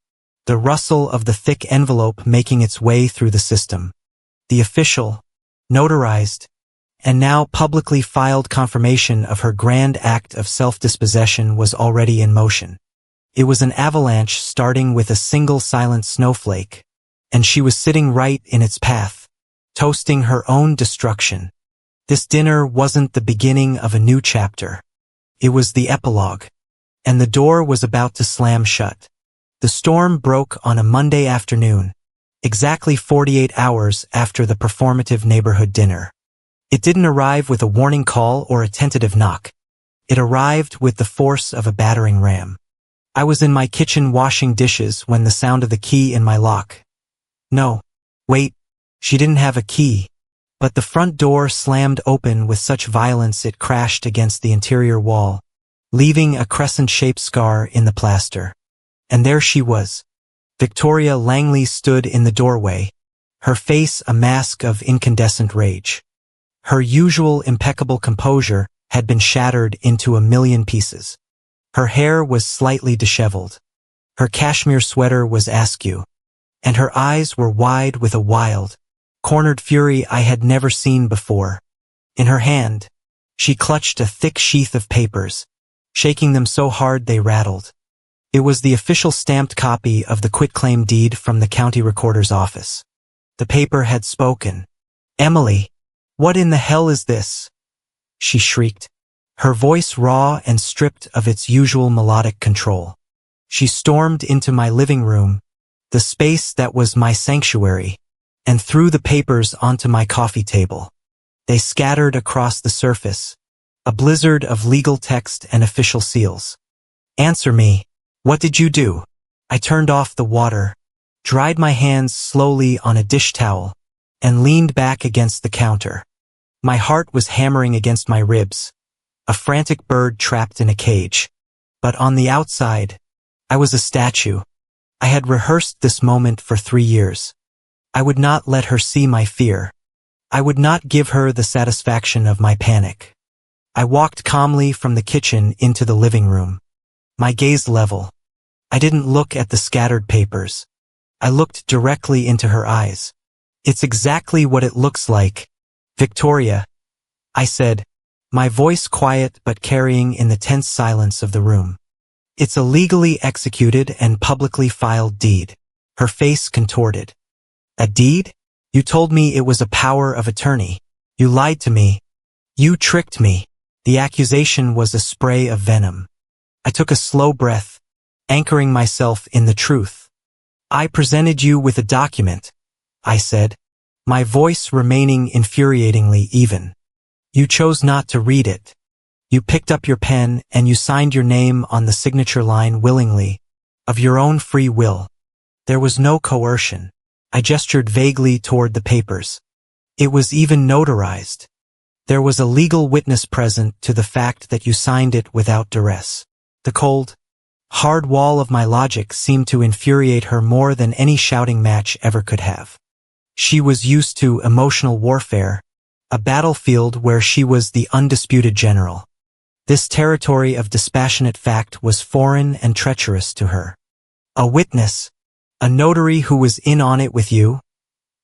the rustle of the thick envelope making its way through the system. The official, notarized, and now publicly filed confirmation of her grand act of self-dispossession was already in motion. It was an avalanche starting with a single silent snowflake, and she was sitting right in its path, toasting her own destruction. This dinner wasn't the beginning of a new chapter. It was the epilogue, and the door was about to slam shut. The storm broke on a Monday afternoon, exactly 48 hours after the performative neighborhood dinner. It didn't arrive with a warning call or a tentative knock. It arrived with the force of a battering ram. I was in my kitchen washing dishes when the sound of the key in my lock. No, wait, she didn't have a key. But the front door slammed open with such violence it crashed against the interior wall, leaving a crescent-shaped scar in the plaster. And there she was. Victoria Langley stood in the doorway, her face a mask of incandescent rage. Her usual impeccable composure had been shattered into a million pieces. Her hair was slightly disheveled. Her cashmere sweater was askew, and her eyes were wide with a wild, cornered fury I had never seen before. In her hand, she clutched a thick sheath of papers, shaking them so hard they rattled. It was the official stamped copy of the quitclaim deed from the county recorder's office. The paper had spoken. "Emily, what in the hell is this?" she shrieked, her voice raw and stripped of its usual melodic control. She stormed into my living room, the space that was my sanctuary, and threw the papers onto my coffee table. They scattered across the surface, a blizzard of legal text and official seals. "Answer me. What did you do?" I turned off the water, dried my hands slowly on a dish towel, and leaned back against the counter. My heart was hammering against my ribs, a frantic bird trapped in a cage. But on the outside, I was a statue. I had rehearsed this moment for 3 years. I would not let her see my fear. I would not give her the satisfaction of my panic. I walked calmly from the kitchen into the living room. My gaze level. I didn't look at the scattered papers. I looked directly into her eyes. It's exactly what it looks like. Victoria, I said, my voice quiet but carrying in the tense silence of the room. It's a legally executed and publicly filed deed. Her face contorted. A deed? You told me it was a power of attorney. You lied to me. You tricked me. The accusation was a spray of venom. I took a slow breath, anchoring myself in the truth. I presented you with a document, I said, my voice remaining infuriatingly even. You chose not to read it. You picked up your pen and you signed your name on the signature line willingly, of your own free will. There was no coercion. I gestured vaguely toward the papers. It was even notarized. There was a legal witness present to the fact that you signed it without duress. The cold, hard wall of my logic seemed to infuriate her more than any shouting match ever could have. She was used to emotional warfare, a battlefield where she was the undisputed general. This territory of dispassionate fact was foreign and treacherous to her. A witness, a notary who was in on it with you?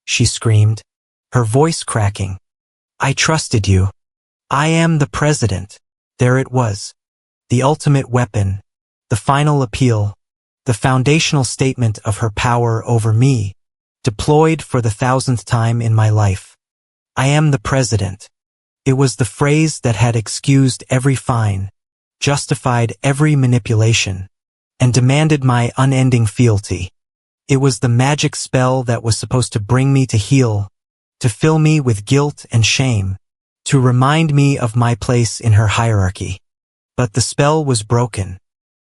She screamed, her voice cracking. I trusted you. I am the president. There it was. The ultimate weapon, the final appeal, the foundational statement of her power over me, deployed for the 1000th time in my life. I am the president. It was the phrase that had excused every fine, justified every manipulation, and demanded my unending fealty. It was the magic spell that was supposed to bring me to heel, to fill me with guilt and shame, to remind me of my place in her hierarchy. But the spell was broken.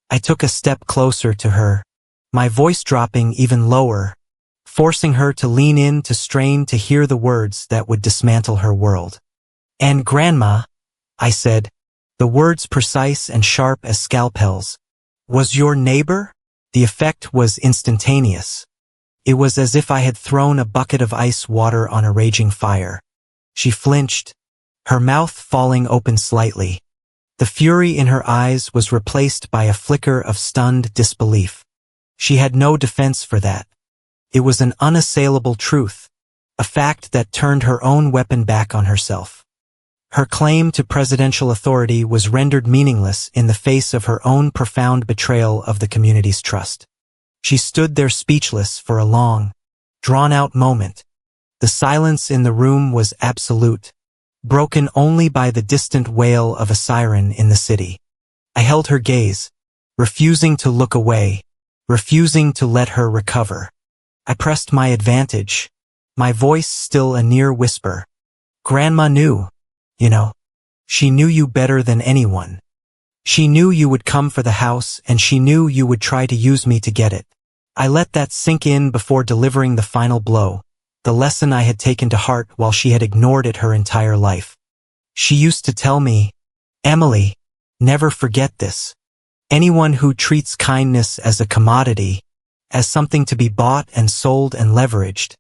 I took a step closer to her, my voice dropping even lower, forcing her to lean in to strain to hear the words that would dismantle her world. And Grandma, I said, the words precise and sharp as scalpels, was your neighbor? The effect was instantaneous. It was as if I had thrown a bucket of ice water on a raging fire. She flinched, her mouth falling open slightly. The fury in her eyes was replaced by a flicker of stunned disbelief. She had no defense for that. It was an unassailable truth, a fact that turned her own weapon back on herself. Her claim to presidential authority was rendered meaningless in the face of her own profound betrayal of the community's trust. She stood there speechless for a long, drawn-out moment. The silence in the room was absolute, broken only by the distant wail of a siren in the city. I held her gaze, refusing to look away, refusing to let her recover. I pressed my advantage, my voice still a near whisper. Grandma knew. You know, she knew you better than anyone. She knew you would come for the house and she knew you would try to use me to get it. I let that sink in before delivering the final blow, the lesson I had taken to heart while she had ignored it her entire life. She used to tell me, Emily, never forget this. Anyone who treats kindness as a commodity, as something to be bought and sold and leveraged,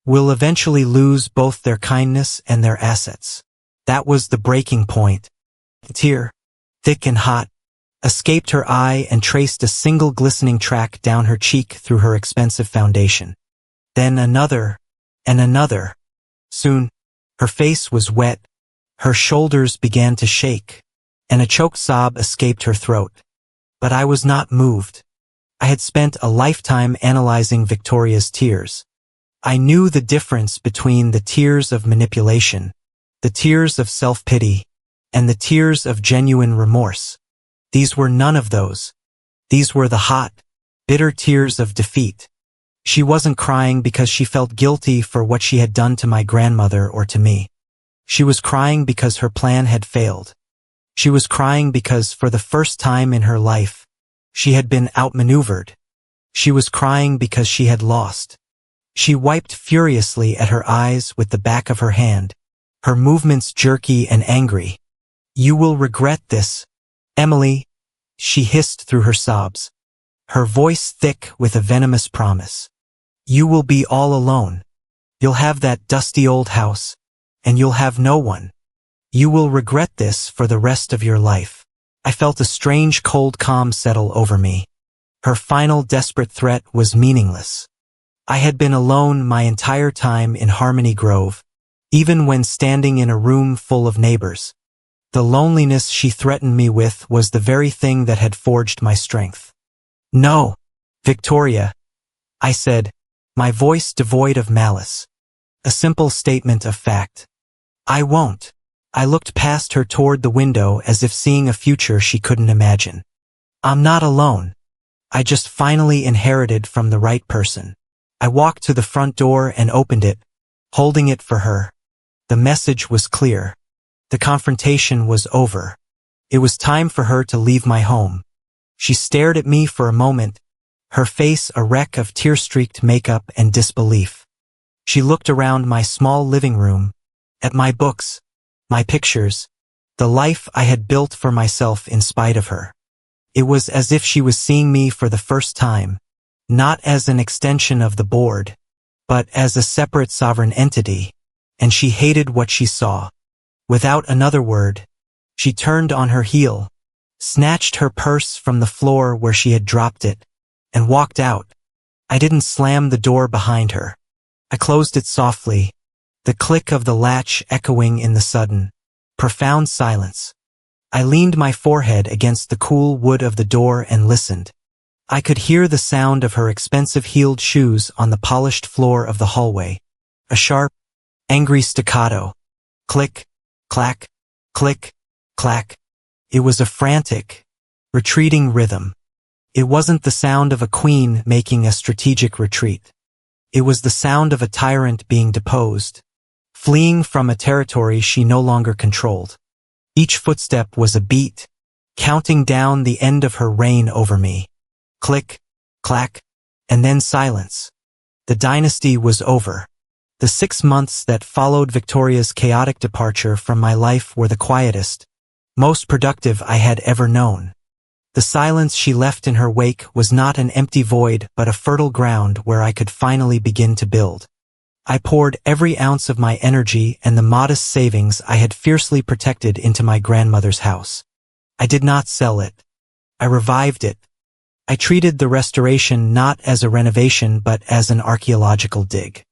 will eventually lose both their kindness and their assets. That was the breaking point. A tear, thick and hot, escaped her eye and traced a single glistening track down her cheek through her expensive foundation. Then another, and another. Soon, her face was wet, her shoulders began to shake, and a choked sob escaped her throat. But I was not moved. I had spent a lifetime analyzing Victoria's tears. I knew the difference between the tears of manipulation, the tears of self-pity, and the tears of genuine remorse. These were none of those. These were the hot, bitter tears of defeat. She wasn't crying because she felt guilty for what she had done to my grandmother or to me. She was crying because her plan had failed. She was crying because for the first time in her life, she had been outmaneuvered. She was crying because she had lost. She wiped furiously at her eyes with the back of her hand, her movements jerky and angry. You will regret this, Emily, she hissed through her sobs, her voice thick with a venomous promise. You will be all alone. You'll have that dusty old house, and you'll have no one. You will regret this for the rest of your life. I felt a strange cold calm settle over me. Her final desperate threat was meaningless. I had been alone my entire time in Harmony Grove, even when standing in a room full of neighbors. The loneliness she threatened me with was the very thing that had forged my strength. "No, Victoria," I said, my voice devoid of malice. A simple statement of fact. "I won't." I looked past her toward the window as if seeing a future she couldn't imagine. "I'm not alone. I just finally inherited from the right person." I walked to the front door and opened it, holding it for her. The message was clear. The confrontation was over. It was time for her to leave my home. She stared at me for a moment, her face a wreck of tear-streaked makeup and disbelief. She looked around my small living room, at my books, my pictures, the life I had built for myself in spite of her. It was as if she was seeing me for the first time, not as an extension of the board, but as a separate sovereign entity, and she hated what she saw. Without another word, she turned on her heel, snatched her purse from the floor where she had dropped it, and walked out. I didn't slam the door behind her. I closed it softly, the click of the latch echoing in the sudden, profound silence. I leaned my forehead against the cool wood of the door and listened. I could hear the sound of her expensive heeled shoes on the polished floor of the hallway. A sharp, angry staccato. Click, clack, click, clack. It was a frantic, retreating rhythm. It wasn't the sound of a queen making a strategic retreat. It was the sound of a tyrant being deposed, fleeing from a territory she no longer controlled. Each footstep was a beat, counting down the end of her reign over me. Click, clack, and then silence. The dynasty was over. The 6 months that followed Victoria's chaotic departure from my life were the quietest, most productive I had ever known. The silence she left in her wake was not an empty void but a fertile ground where I could finally begin to build. I poured every ounce of my energy and the modest savings I had fiercely protected into my grandmother's house. I did not sell it. I revived it. I treated the restoration not as a renovation but as an archaeological dig.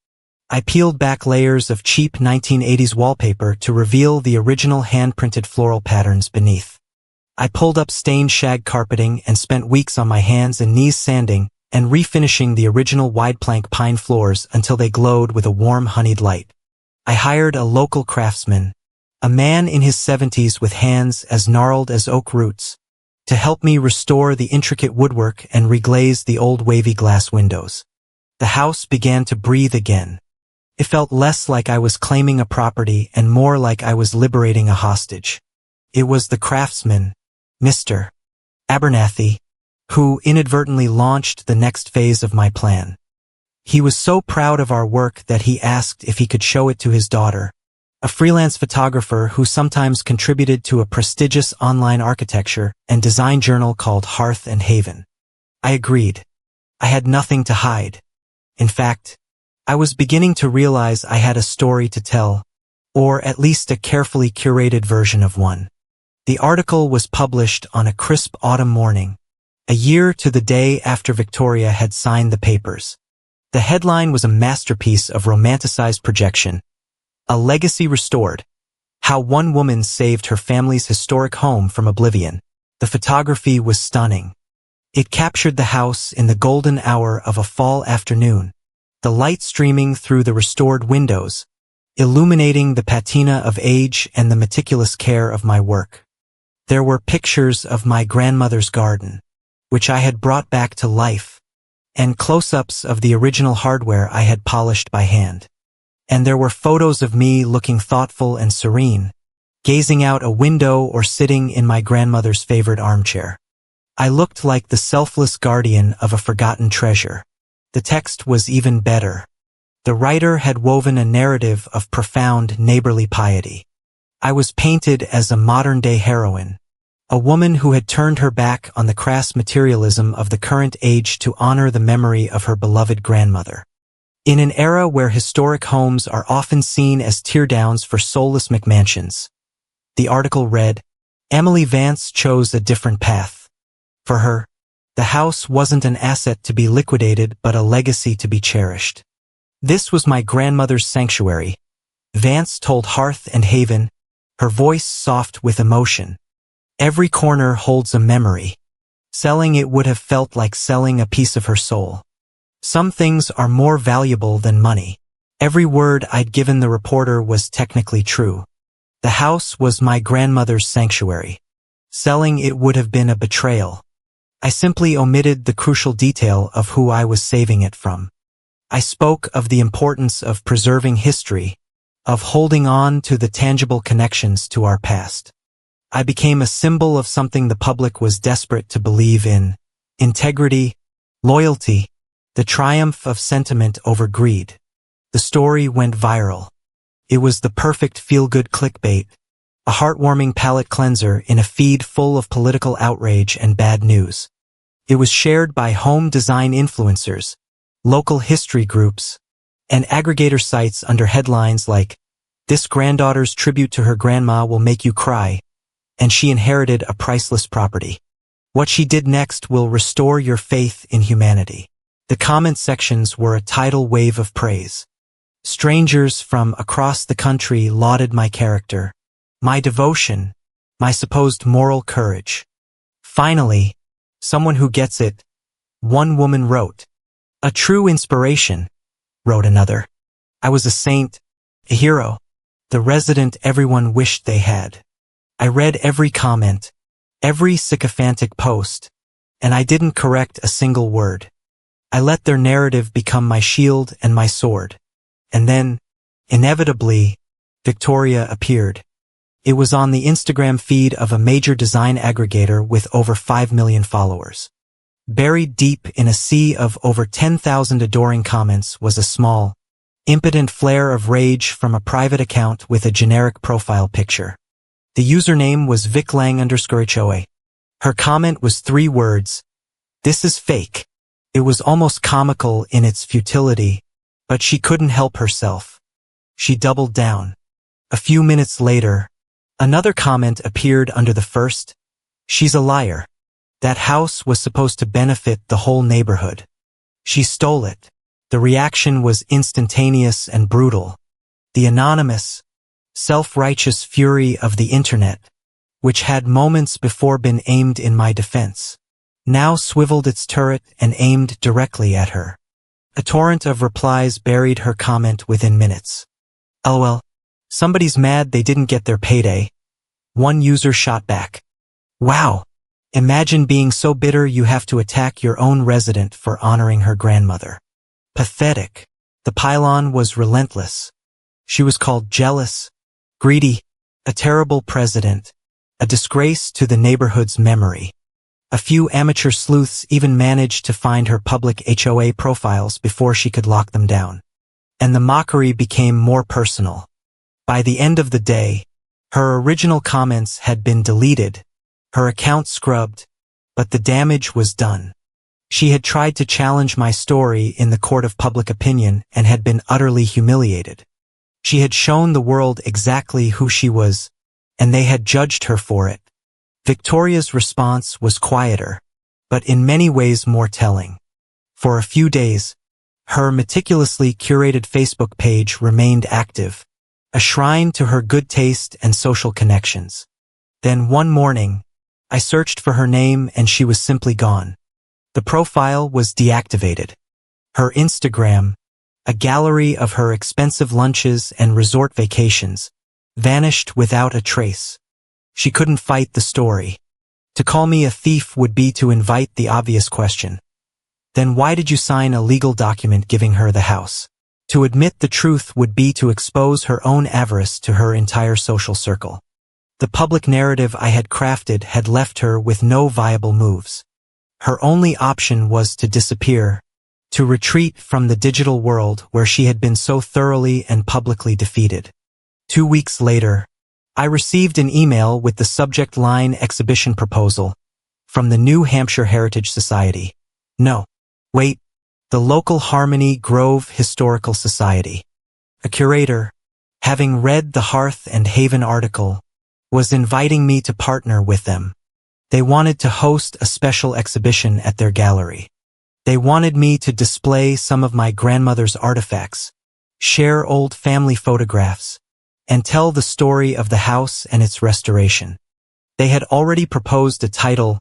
I peeled back layers of cheap 1980s wallpaper to reveal the original hand-printed floral patterns beneath. I pulled up stained shag carpeting and spent weeks on my hands and knees sanding and refinishing the original wide-plank pine floors until they glowed with a warm honeyed light. I hired a local craftsman, a man in his 70s with hands as gnarled as oak roots, to help me restore the intricate woodwork and reglaze the old wavy glass windows. The house began to breathe again. It felt less like I was claiming a property and more like I was liberating a hostage. It was the craftsman, Mr. Abernathy, who inadvertently launched the next phase of my plan. He was so proud of our work that he asked if he could show it to his daughter, a freelance photographer who sometimes contributed to a prestigious online architecture and design journal called Hearth and Haven. I agreed. I had nothing to hide. In fact, I was beginning to realize I had a story to tell, or at least a carefully curated version of one. The article was published on a crisp autumn morning, a year to the day after Victoria had signed the papers. The headline was a masterpiece of romanticized projection. A legacy restored. How one woman saved her family's historic home from oblivion. The photography was stunning. It captured the house in the golden hour of a fall afternoon, the light streaming through the restored windows, illuminating the patina of age and the meticulous care of my work. There were pictures of my grandmother's garden, which I had brought back to life, and close-ups of the original hardware I had polished by hand. And there were photos of me looking thoughtful and serene, gazing out a window or sitting in my grandmother's favorite armchair. I looked like the selfless guardian of a forgotten treasure. The text was even better. The writer had woven a narrative of profound neighborly piety. I was painted as a modern-day heroine, a woman who had turned her back on the crass materialism of the current age to honor the memory of her beloved grandmother. In an era where historic homes are often seen as teardowns for soulless McMansions, the article read, Emily Vance chose a different path. For her, the house wasn't an asset to be liquidated but a legacy to be cherished. This was my grandmother's sanctuary, Vance told Hearth and Haven, her voice soft with emotion. Every corner holds a memory. Selling it would have felt like selling a piece of her soul. Some things are more valuable than money. Every word I'd given the reporter was technically true. The house was my grandmother's sanctuary. Selling it would have been a betrayal. I simply omitted the crucial detail of who I was saving it from. I spoke of the importance of preserving history, of holding on to the tangible connections to our past. I became a symbol of something the public was desperate to believe in: integrity, loyalty, the triumph of sentiment over greed. The story went viral. It was the perfect feel-good clickbait, a heartwarming palate cleanser in a feed full of political outrage and bad news. It was shared by home design influencers, local history groups, and aggregator sites under headlines like, "This granddaughter's tribute to her grandma will make you cry, and she inherited a priceless property. What she did next will restore your faith in humanity." The comment sections were a tidal wave of praise. Strangers from across the country lauded my character, my devotion, my supposed moral courage. Finally, someone who gets it, one woman wrote. A true inspiration, wrote another. I was a saint, a hero, the resident everyone wished they had. I read every comment, every sycophantic post, and I didn't correct a single word. I let their narrative become my shield and my sword. And then, inevitably, Victoria appeared. It was on the Instagram feed of a major design aggregator with over 5 million followers. Buried deep in a sea of over 10,000 adoring comments was a small, impotent flare of rage from a private account with a generic profile picture. The username was viclang_HOA. Her comment was 3 words: "This is fake." It was almost comical in its futility, but she couldn't help herself. She doubled down. A few minutes later, another comment appeared under the first. "She's a liar. That house was supposed to benefit the whole neighborhood. She stole it." The reaction was instantaneous and brutal. The anonymous, self-righteous fury of the internet, which had moments before been aimed in my defense, now swiveled its turret and aimed directly at her. A torrent of replies buried her comment within minutes. "LOL. Somebody's mad they didn't get their payday." One user shot back. "Wow. Imagine being so bitter you have to attack your own resident for honoring her grandmother. Pathetic." The pylon was relentless. She was called jealous, greedy, a terrible president, a disgrace to the neighborhood's memory. A few amateur sleuths even managed to find her public HOA profiles before she could lock them down. And the mockery became more personal. By the end of the day, her original comments had been deleted, her account scrubbed, but the damage was done. She had tried to challenge my story in the court of public opinion and had been utterly humiliated. She had shown the world exactly who she was, and they had judged her for it. Victoria's response was quieter, but in many ways more telling. For a few days, her meticulously curated Facebook page remained active, a shrine to her good taste and social connections. Then one morning, I searched for her name and she was simply gone. The profile was deactivated. Her Instagram, a gallery of her expensive lunches and resort vacations, vanished without a trace. She couldn't fight the story. To call me a thief would be to invite the obvious question. Then why did you sign a legal document giving her the house? To admit the truth would be to expose her own avarice to her entire social circle. The public narrative I had crafted had left her with no viable moves. Her only option was to disappear, to retreat from the digital world where she had been so thoroughly and publicly defeated. 2 weeks later, I received an email with the subject line "Exhibition Proposal" from the New Hampshire Heritage Society. No. Wait. the local Harmony Grove Historical Society. A curator, having read the Hearth and Haven article, was inviting me to partner with them. They wanted to host a special exhibition at their gallery. They wanted me to display some of my grandmother's artifacts, share old family photographs, and tell the story of the house and its restoration. They had already proposed a title,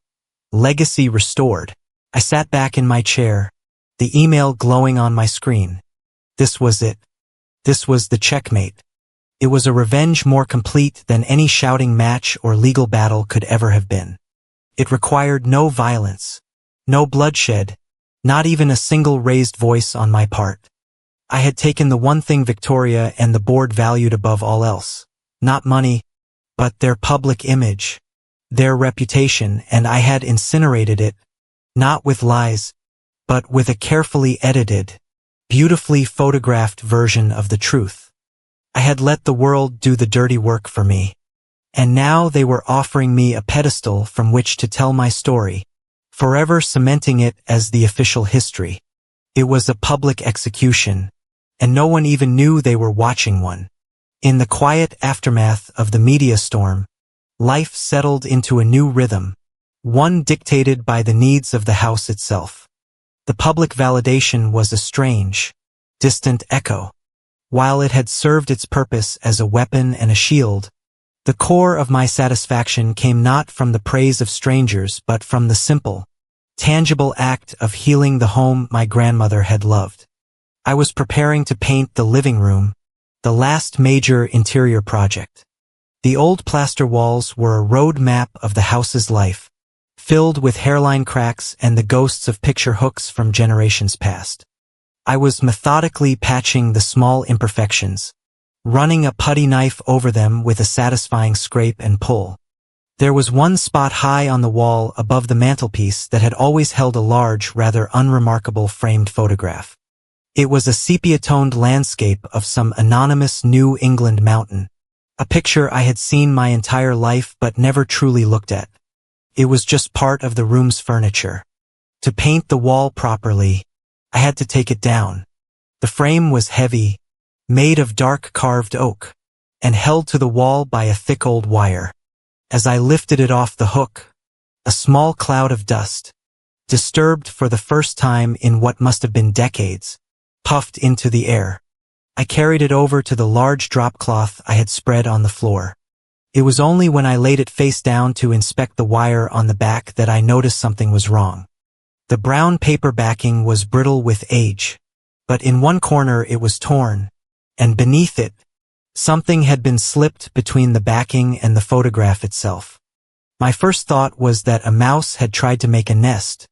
Legacy Restored. I sat back in my chair, the email glowing on my screen. This was it. This was the checkmate. It was a revenge more complete than any shouting match or legal battle could ever have been. It required no violence, no bloodshed, not even a single raised voice on my part. I had taken the one thing Victoria and the board valued above all else, not money, but their public image, their reputation, and I had incinerated it, not with lies, but with a carefully edited, beautifully photographed version of the truth. I had let the world do the dirty work for me, and now they were offering me a pedestal from which to tell my story, forever cementing it as the official history. It was a public execution, and no one even knew they were watching one. In the quiet aftermath of the media storm, life settled into a new rhythm, one dictated by the needs of the house itself. The public validation was a strange, distant echo. While it had served its purpose as a weapon and a shield, the core of my satisfaction came not from the praise of strangers but from the simple, tangible act of healing the home my grandmother had loved. I was preparing to paint the living room, the last major interior project. The old plaster walls were a road map of the house's life, filled with hairline cracks and the ghosts of picture hooks from generations past. I was methodically patching the small imperfections, running a putty knife over them with a satisfying scrape and pull. There was one spot high on the wall above the mantelpiece that had always held a large, rather unremarkable framed photograph. It was a sepia-toned landscape of some anonymous New England mountain, a picture I had seen my entire life but never truly looked at. It was just part of the room's furniture. To paint the wall properly, I had to take it down. The frame was heavy, made of dark carved oak, and held to the wall by a thick old wire. As I lifted it off the hook, a small cloud of dust, disturbed for the first time in what must have been decades, puffed into the air. I carried it over to the large drop cloth I had spread on the floor. It was only when I laid it face down to inspect the wire on the back that I noticed something was wrong. The brown paper backing was brittle with age, but in one corner it was torn, and beneath it, something had been slipped between the backing and the photograph itself. My first thought was that a mouse had tried to make a nest,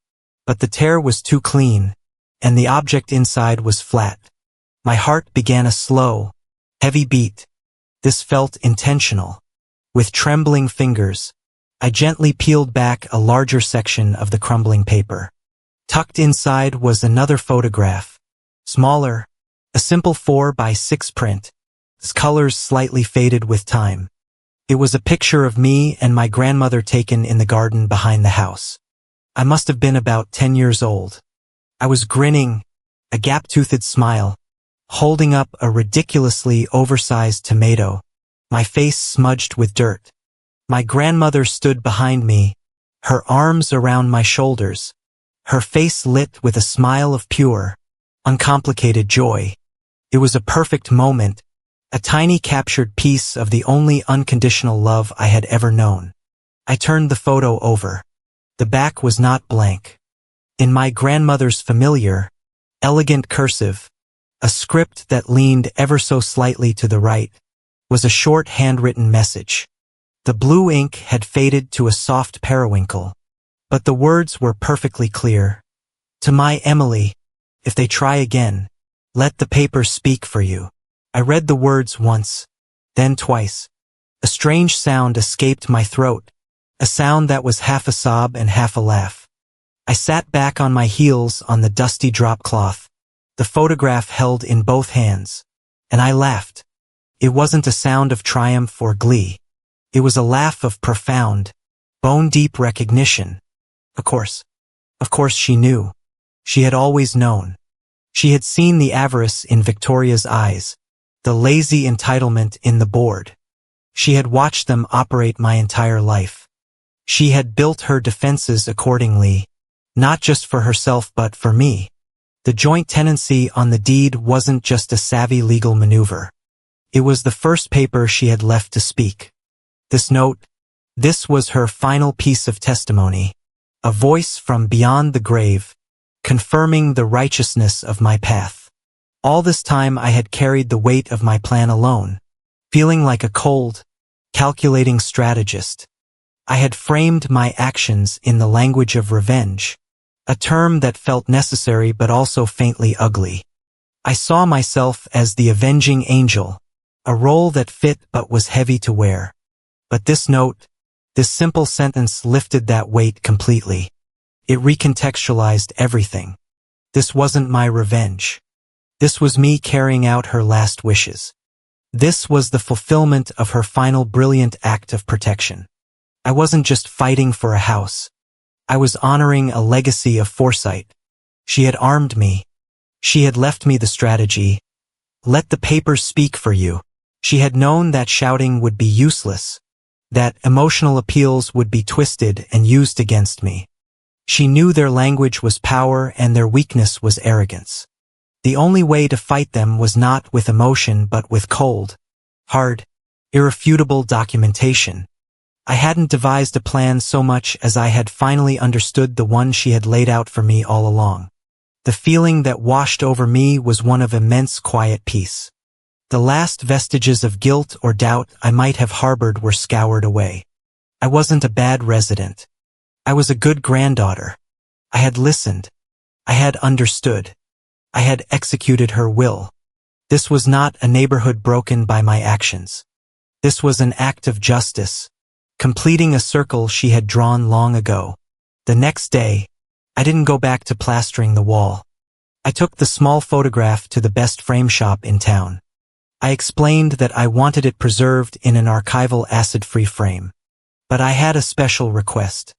but the tear was too clean, and the object inside was flat. My heart began a slow, heavy beat. This felt intentional. With trembling fingers, I gently peeled back a larger section of the crumbling paper. Tucked inside was another photograph, smaller, a simple 4x6 print, its colors slightly faded with time. It was a picture of me and my grandmother taken in the garden behind the house. I must have been about 10 years old. I was grinning, a gap-toothed smile, holding up a ridiculously oversized tomato, my face smudged with dirt. My grandmother stood behind me, her arms around my shoulders, her face lit with a smile of pure, uncomplicated joy. It was a perfect moment, a tiny captured piece of the only unconditional love I had ever known. I turned the photo over. The back was not blank. In my grandmother's familiar, elegant cursive, a script that leaned ever so slightly to the right, was a short handwritten message. The blue ink had faded to a soft periwinkle, but the words were perfectly clear. To my Emily, if they try again, let the paper speak for you. I read the words once, then twice. A strange sound escaped my throat, a sound that was half a sob and half a laugh. I sat back on my heels on the dusty drop cloth, the photograph held in both hands, and I laughed. It wasn't a sound of triumph or glee. It was a laugh of profound, bone-deep recognition. Of course she knew. She had always known. She had seen the avarice in Victoria's eyes, the lazy entitlement in the board. She had watched them operate my entire life. She had built her defenses accordingly, not just for herself but for me. The joint tenancy on the deed wasn't just a savvy legal maneuver. It was the first paper she had left to speak. This note, this was her final piece of testimony, a voice from beyond the grave, confirming the righteousness of my path. All this time I had carried the weight of my plan alone, feeling like a cold, calculating strategist. I had framed my actions in the language of revenge, a term that felt necessary but also faintly ugly. I saw myself as the avenging angel, a role that fit but was heavy to wear. But this note, this simple sentence lifted that weight completely. It recontextualized everything. This wasn't my revenge. This was me carrying out her last wishes. This was the fulfillment of her final brilliant act of protection. I wasn't just fighting for a house. I was honoring a legacy of foresight. She had armed me. She had left me the strategy. Let the papers speak for you. She had known that shouting would be useless, that emotional appeals would be twisted and used against me. She knew their language was power and their weakness was arrogance. The only way to fight them was not with emotion but with cold, hard, irrefutable documentation. I hadn't devised a plan so much as I had finally understood the one she had laid out for me all along. The feeling that washed over me was one of immense quiet peace. The last vestiges of guilt or doubt I might have harbored were scoured away. I wasn't a bad resident. I was a good granddaughter. I had listened. I had understood. I had executed her will. This was not a neighborhood broken by my actions. This was an act of justice, completing a circle she had drawn long ago. The next day, I didn't go back to plastering the wall. I took the small photograph to the best frame shop in town. I explained that I wanted it preserved in an archival acid-free frame. But I had a special request.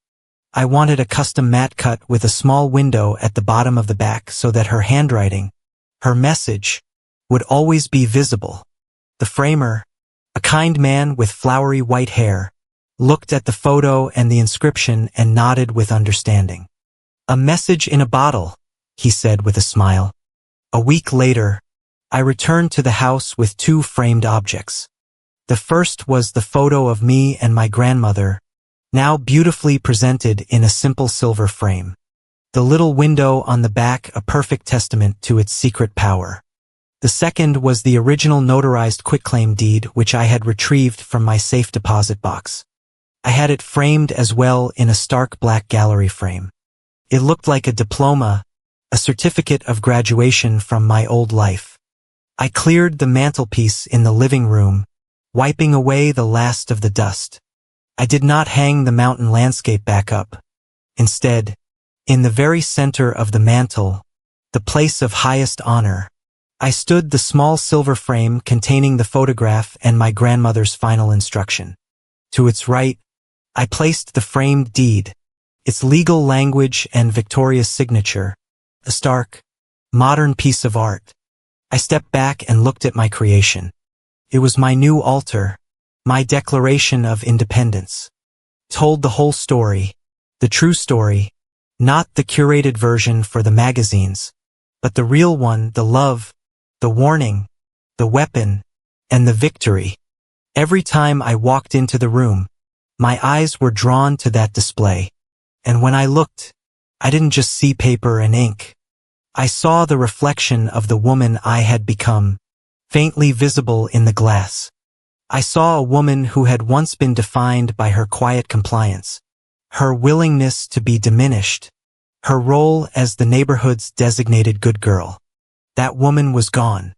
I wanted a custom mat cut with a small window at the bottom of the back so that her handwriting, her message, would always be visible. The framer, a kind man with flowery white hair, looked at the photo and the inscription and nodded with understanding. "A message in a bottle," he said with a smile. A week later, I returned to the house with two framed objects. The first was the photo of me and my grandmother, now beautifully presented in a simple silver frame. The little window on the back a perfect testament to its secret power. The second was the original notarized quitclaim deed which I had retrieved from my safe deposit box. I had it framed as well in a stark black gallery frame. It looked like a diploma, a certificate of graduation from my old life. I cleared the mantelpiece in the living room, wiping away the last of the dust. I did not hang the mountain landscape back up. Instead, in the very center of the mantel, the place of highest honor, I stood the small silver frame containing the photograph and my grandmother's final instruction. To its right, I placed the framed deed, its legal language and Victoria's signature, a stark, modern piece of art. I stepped back and looked at my creation. It was my new altar, my declaration of independence. Told the whole story, the true story, not the curated version for the magazines, but the real one, the love, the warning, the weapon, and the victory. Every time I walked into the room, my eyes were drawn to that display. And when I looked, I didn't just see paper and ink. I saw the reflection of the woman I had become, faintly visible in the glass. I saw a woman who had once been defined by her quiet compliance, her willingness to be diminished, her role as the neighborhood's designated good girl. That woman was gone.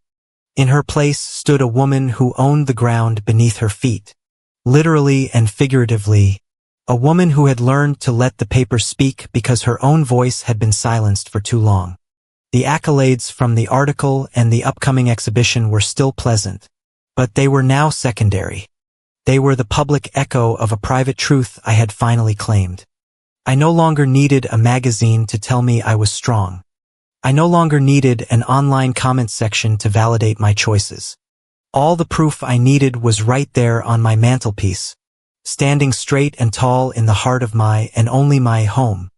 In her place stood a woman who owned the ground beneath her feet, literally and figuratively, a woman who had learned to let the paper speak because her own voice had been silenced for too long. The accolades from the article and the upcoming exhibition were still pleasant, but they were now secondary. They were the public echo of a private truth I had finally claimed. I no longer needed a magazine to tell me I was strong. I no longer needed an online comment section to validate my choices. All the proof I needed was right there on my mantelpiece, standing straight and tall in the heart of my and only my home.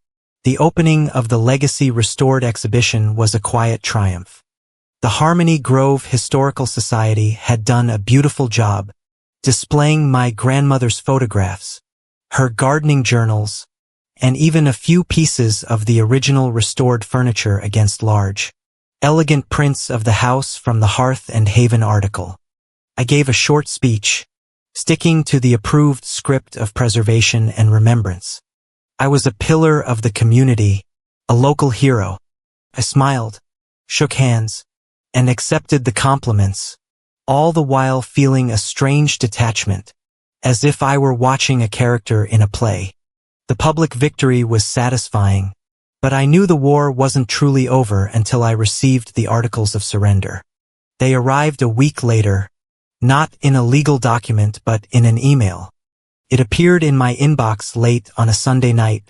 The opening of the Legacy Restored exhibition was a quiet triumph. The Harmony Grove Historical Society had done a beautiful job, displaying my grandmother's photographs, her gardening journals, and even a few pieces of the original restored furniture against large, elegant prints of the house from the Hearth and Haven article. I gave a short speech, sticking to the approved script of preservation and remembrance. I was a pillar of the community, a local hero. I smiled, shook hands, and accepted the compliments, all the while feeling a strange detachment, as if I were watching a character in a play. The public victory was satisfying, but I knew the war wasn't truly over until I received the Articles of Surrender. They arrived a week later, not in a legal document but in an email. It appeared in my inbox late on a Sunday night,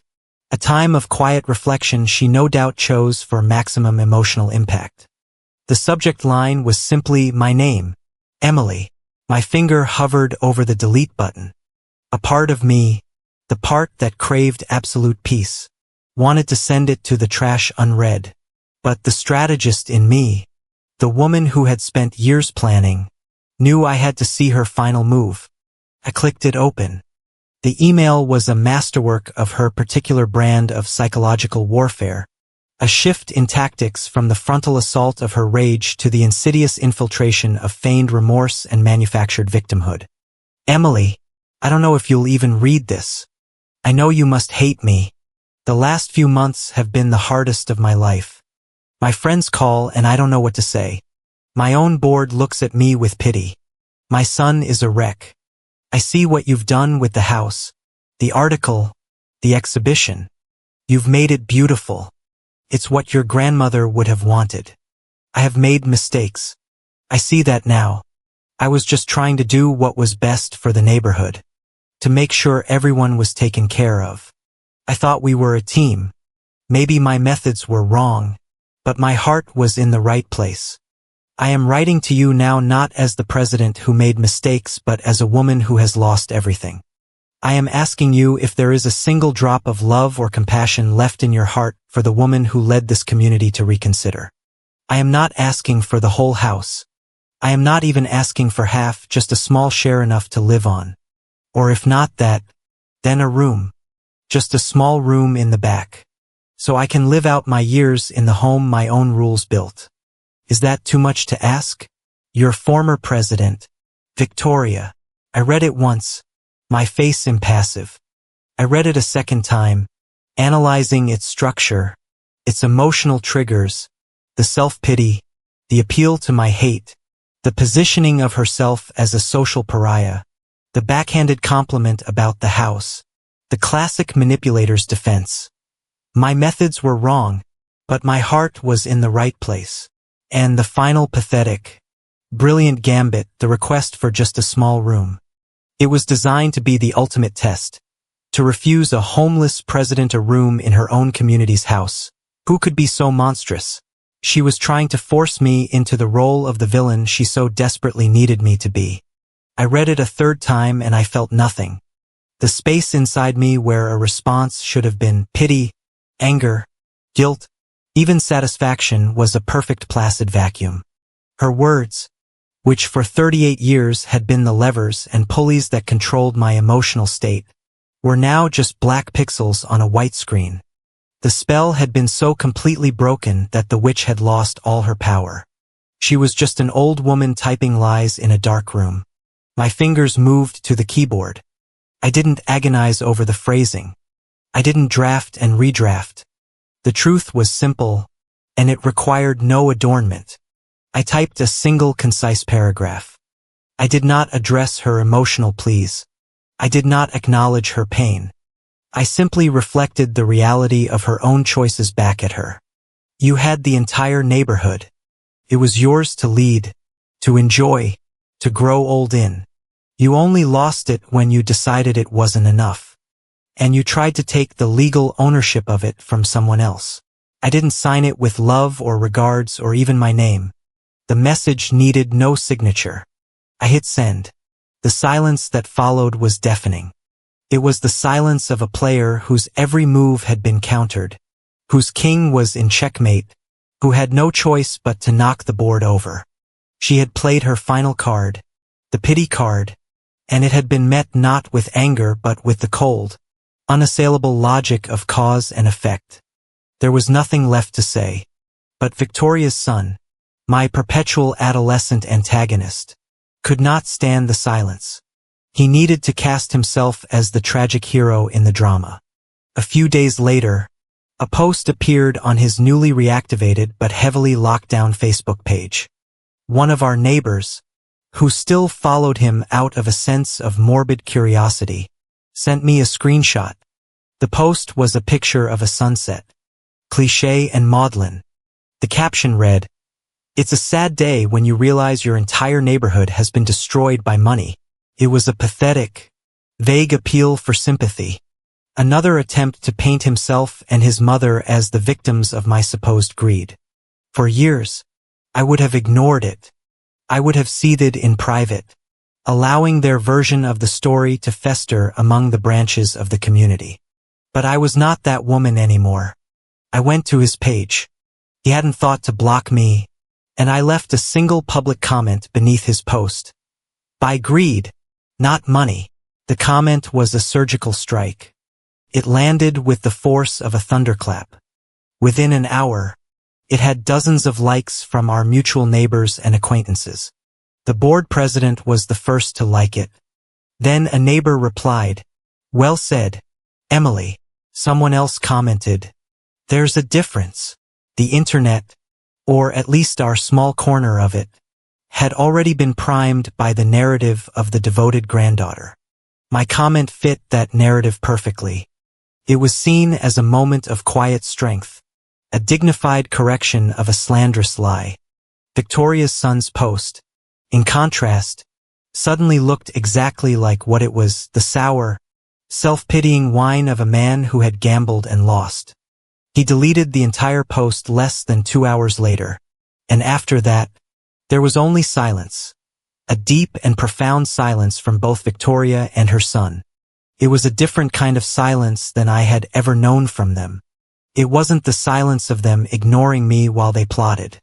a time of quiet reflection she no doubt chose for maximum emotional impact. The subject line was simply my name, Emily. My finger hovered over the delete button. A part of me, the part that craved absolute peace, wanted to send it to the trash unread. But the strategist in me, the woman who had spent years planning, knew I had to see her final move. I clicked it open. The email was a masterwork of her particular brand of psychological warfare, a shift in tactics from the frontal assault of her rage to the insidious infiltration of feigned remorse and manufactured victimhood. Emily, I don't know if you'll even read this. I know you must hate me. The last few months have been the hardest of my life. My friends call and I don't know what to say. My own board looks at me with pity. My son is a wreck. I see what you've done with the house, the article, the exhibition. You've made it beautiful. It's what your grandmother would have wanted. I have made mistakes. I see that now. I was just trying to do what was best for the neighborhood, to make sure everyone was taken care of. I thought we were a team. Maybe my methods were wrong, but my heart was in the right place. I am writing to you now not as the president who made mistakes but as a woman who has lost everything. I am asking you if there is a single drop of love or compassion left in your heart for the woman who led this community to reconsider. I am not asking for the whole house. I am not even asking for half, just a small share enough to live on. Or if not that, then a room. Just a small room in the back. So I can live out my years in the home my own rules built. Is that too much to ask? Your former president, Victoria. I read it once, my face impassive. I read it a second time, analyzing its structure, its emotional triggers, the self-pity, the appeal to my hate, the positioning of herself as a social pariah, the backhanded compliment about the house, the classic manipulator's defense. My methods were wrong, but my heart was in the right place. And the final pathetic, brilliant gambit, the request for just a small room. It was designed to be the ultimate test, to refuse a homeless president a room in her own community's house. Who could be so monstrous? She was trying to force me into the role of the villain she so desperately needed me to be. I read it a third time and I felt nothing. The space inside me where a response should have been pity, anger, guilt, even satisfaction was a perfect placid vacuum. Her words, which for 38 years had been the levers and pulleys that controlled my emotional state, were now just black pixels on a white screen. The spell had been so completely broken that the witch had lost all her power. She was just an old woman typing lies in a dark room. My fingers moved to the keyboard. I didn't agonize over the phrasing. I didn't draft and redraft. The truth was simple, and it required no adornment. I typed a single concise paragraph. I did not address her emotional pleas. I did not acknowledge her pain. I simply reflected the reality of her own choices back at her. You had the entire neighborhood. It was yours to lead, to enjoy, to grow old in. You only lost it when you decided it wasn't enough. And you tried to take the legal ownership of it from someone else. I didn't sign it with love or regards or even my name. The message needed no signature. I hit send. The silence that followed was deafening. It was the silence of a player whose every move had been countered, whose king was in checkmate, who had no choice but to knock the board over. She had played her final card, the pity card, and it had been met not with anger but with the cold, unassailable logic of cause and effect. There was nothing left to say. But Victoria's son, my perpetual adolescent antagonist, could not stand the silence. He needed to cast himself as the tragic hero in the drama. A few days later, a post appeared on his newly reactivated but heavily locked down Facebook page. One of our neighbors, who still followed him out of a sense of morbid curiosity, sent me a screenshot. The post was a picture of a sunset, cliché and maudlin. The caption read, "It's a sad day when you realize your entire neighborhood has been destroyed by money." It was a pathetic, vague appeal for sympathy. Another attempt to paint himself and his mother as the victims of my supposed greed. For years, I would have ignored it. I would have seethed in private, allowing their version of the story to fester among the branches of the community. But I was not that woman anymore. I went to his page. He hadn't thought to block me, and I left a single public comment beneath his post. By greed, not money. The comment was a surgical strike. It landed with the force of a thunderclap. Within an hour, it had dozens of likes from our mutual neighbors and acquaintances. The board president was the first to like it. Then a neighbor replied, "Well said, Emily." Someone else commented, "There's a difference." The internet, or at least our small corner of it, had already been primed by the narrative of the devoted granddaughter. My comment fit that narrative perfectly. It was seen as a moment of quiet strength, a dignified correction of a slanderous lie. Victoria's son's post, in contrast, suddenly looked exactly like what it was, the sour, self-pitying whine of a man who had gambled and lost. He deleted the entire post less than 2 hours later, and after that, there was only silence, a deep and profound silence from both Victoria and her son. It was a different kind of silence than I had ever known from them. It wasn't the silence of them ignoring me while they plotted.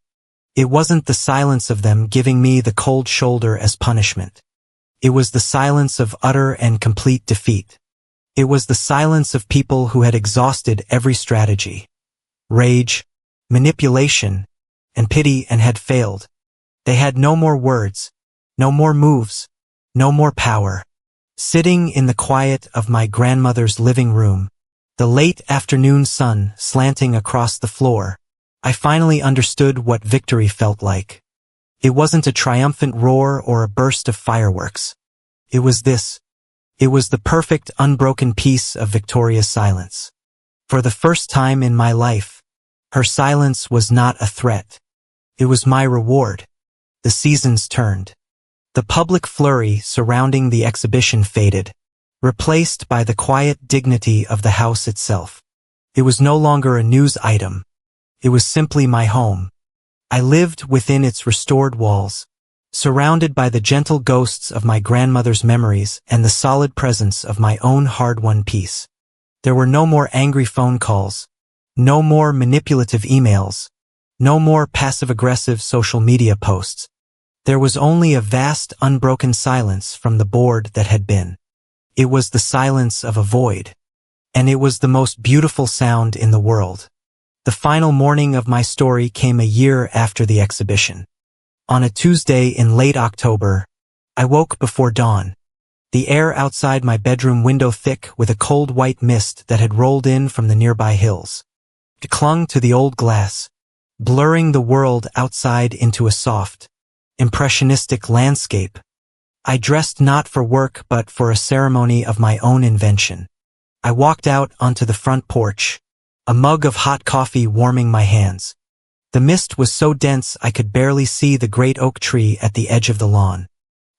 It wasn't the silence of them giving me the cold shoulder as punishment. It was the silence of utter and complete defeat. It was the silence of people who had exhausted every strategy, rage, manipulation, and pity and had failed. They had no more words, no more moves, no more power. Sitting in the quiet of my grandmother's living room, the late afternoon sun slanting across the floor, I finally understood what victory felt like. It wasn't a triumphant roar or a burst of fireworks. It was this. It was the perfect, unbroken peace of Victoria's silence. For the first time in my life, her silence was not a threat. It was my reward. The seasons turned. The public flurry surrounding the exhibition faded, replaced by the quiet dignity of the house itself. It was no longer a news item. It was simply my home. I lived within its restored walls, surrounded by the gentle ghosts of my grandmother's memories and the solid presence of my own hard-won peace. There were no more angry phone calls, no more manipulative emails, no more passive-aggressive social media posts. There was only a vast, unbroken silence from the board that had been. It was the silence of a void. And it was the most beautiful sound in the world. The final morning of my story came a year after the exhibition. On a Tuesday in late October, I woke before dawn. The air outside my bedroom window thick with a cold white mist that had rolled in from the nearby hills. It clung to the old glass, blurring the world outside into a soft, impressionistic landscape. I dressed not for work but for a ceremony of my own invention. I walked out onto the front porch, a mug of hot coffee warming my hands. The mist was so dense I could barely see the great oak tree at the edge of the lawn.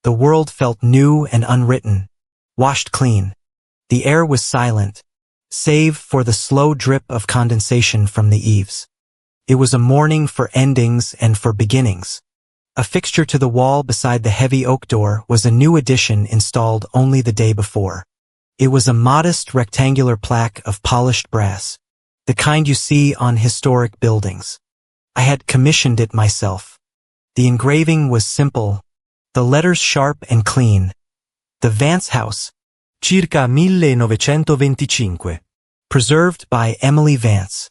The world felt new and unwritten, washed clean. The air was silent, save for the slow drip of condensation from the eaves. It was a morning for endings and for beginnings. A fixture to the wall beside the heavy oak door was a new addition installed only the day before. It was a modest rectangular plaque of polished brass, the kind you see on historic buildings. I had commissioned it myself. The engraving was simple, the letters sharp and clean. The Vance House, circa 1925. Preserved by Emily Vance,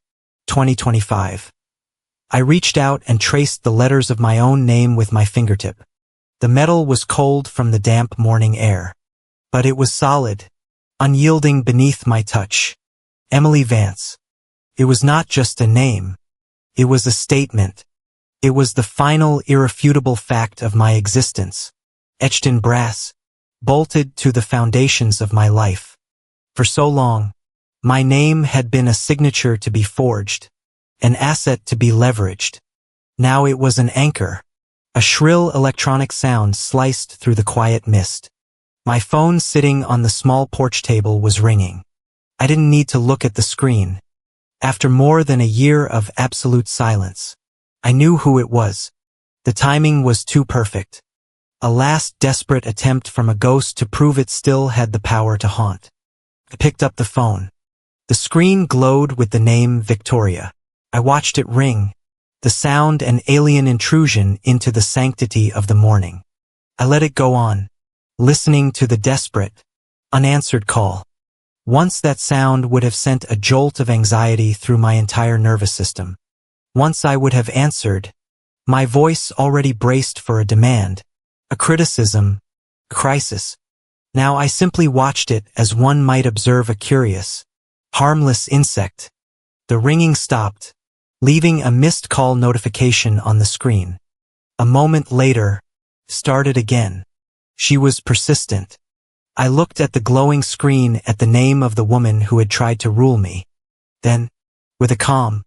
2025. I reached out and traced the letters of my own name with my fingertip. The metal was cold from the damp morning air. But it was solid, unyielding beneath my touch. Emily Vance. It was not just a name. It was a statement. It was the final irrefutable fact of my existence, etched in brass, bolted to the foundations of my life. For so long, my name had been a signature to be forged, an asset to be leveraged. Now it was an anchor. A shrill electronic sound sliced through the quiet mist. My phone sitting on the small porch table was ringing. I didn't need to look at the screen. After more than a year of absolute silence, I knew who it was. The timing was too perfect. A last desperate attempt from a ghost to prove it still had the power to haunt. I picked up the phone. The screen glowed with the name Victoria. I watched it ring, the sound an alien intrusion into the sanctity of the morning. I let it go on, listening to the desperate, unanswered call. Once that sound would have sent a jolt of anxiety through my entire nervous system. Once I would have answered, my voice already braced for a demand, a criticism, a crisis. Now I simply watched it as one might observe a curious, harmless insect. The ringing stopped, leaving a missed call notification on the screen. A moment later, started again. She was persistent. I looked at the glowing screen at the name of the woman who had tried to rule me. Then, with a calm,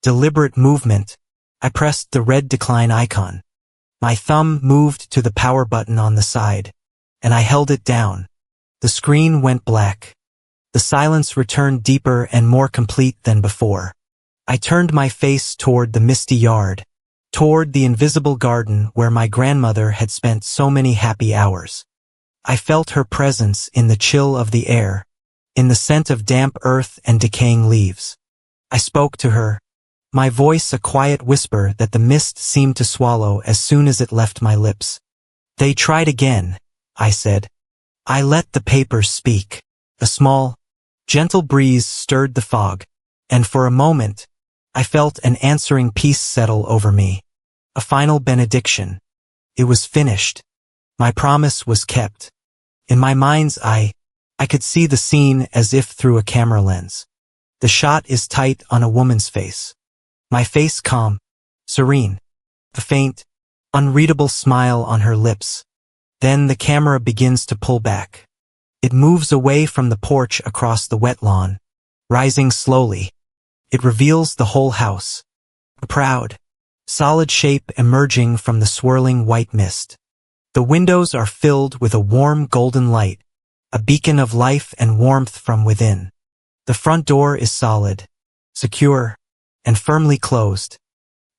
deliberate movement, I pressed the red decline icon. My thumb moved to the power button on the side, and I held it down. The screen went black. The silence returned deeper and more complete than before. I turned my face toward the misty yard, toward the invisible garden where my grandmother had spent so many happy hours. I felt her presence in the chill of the air, in the scent of damp earth and decaying leaves. I spoke to her, my voice a quiet whisper that the mist seemed to swallow as soon as it left my lips. They tried again, I said. I let the papers speak. A small, gentle breeze stirred the fog, and for a moment, I felt an answering peace settle over me. A final benediction. It was finished. My promise was kept. In my mind's eye, I could see the scene as if through a camera lens. The shot is tight on a woman's face. My face calm, serene. A faint, unreadable smile on her lips. Then the camera begins to pull back. It moves away from the porch across the wet lawn, rising slowly. It reveals the whole house. A proud, solid shape emerging from the swirling white mist. The windows are filled with a warm golden light, a beacon of life and warmth from within. The front door is solid, secure, and firmly closed.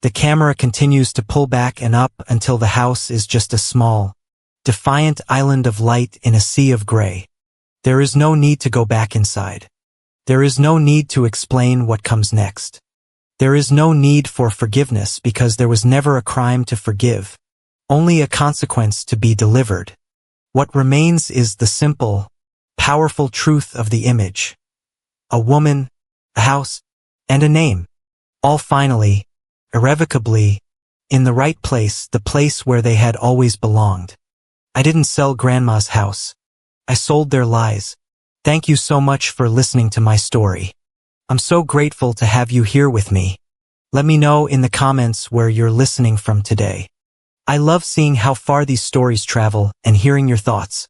The camera continues to pull back and up until the house is just a small, defiant island of light in a sea of gray. There is no need to go back inside. There is no need to explain what comes next. There is no need for forgiveness because there was never a crime to forgive, only a consequence to be delivered. What remains is the simple, powerful truth of the image. A woman, a house, and a name. All finally, irrevocably, in the right place, the place where they had always belonged. I didn't sell Grandma's house. I sold their lies. Thank you so much for listening to my story. I'm so grateful to have you here with me. Let me know in the comments where you're listening from today. I love seeing how far these stories travel and hearing your thoughts.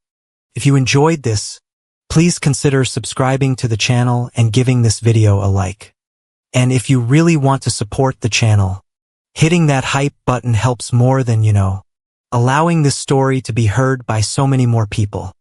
If you enjoyed this, please consider subscribing to the channel and giving this video a like. And if you really want to support the channel, hitting that hype button helps more than you know, allowing this story to be heard by so many more people.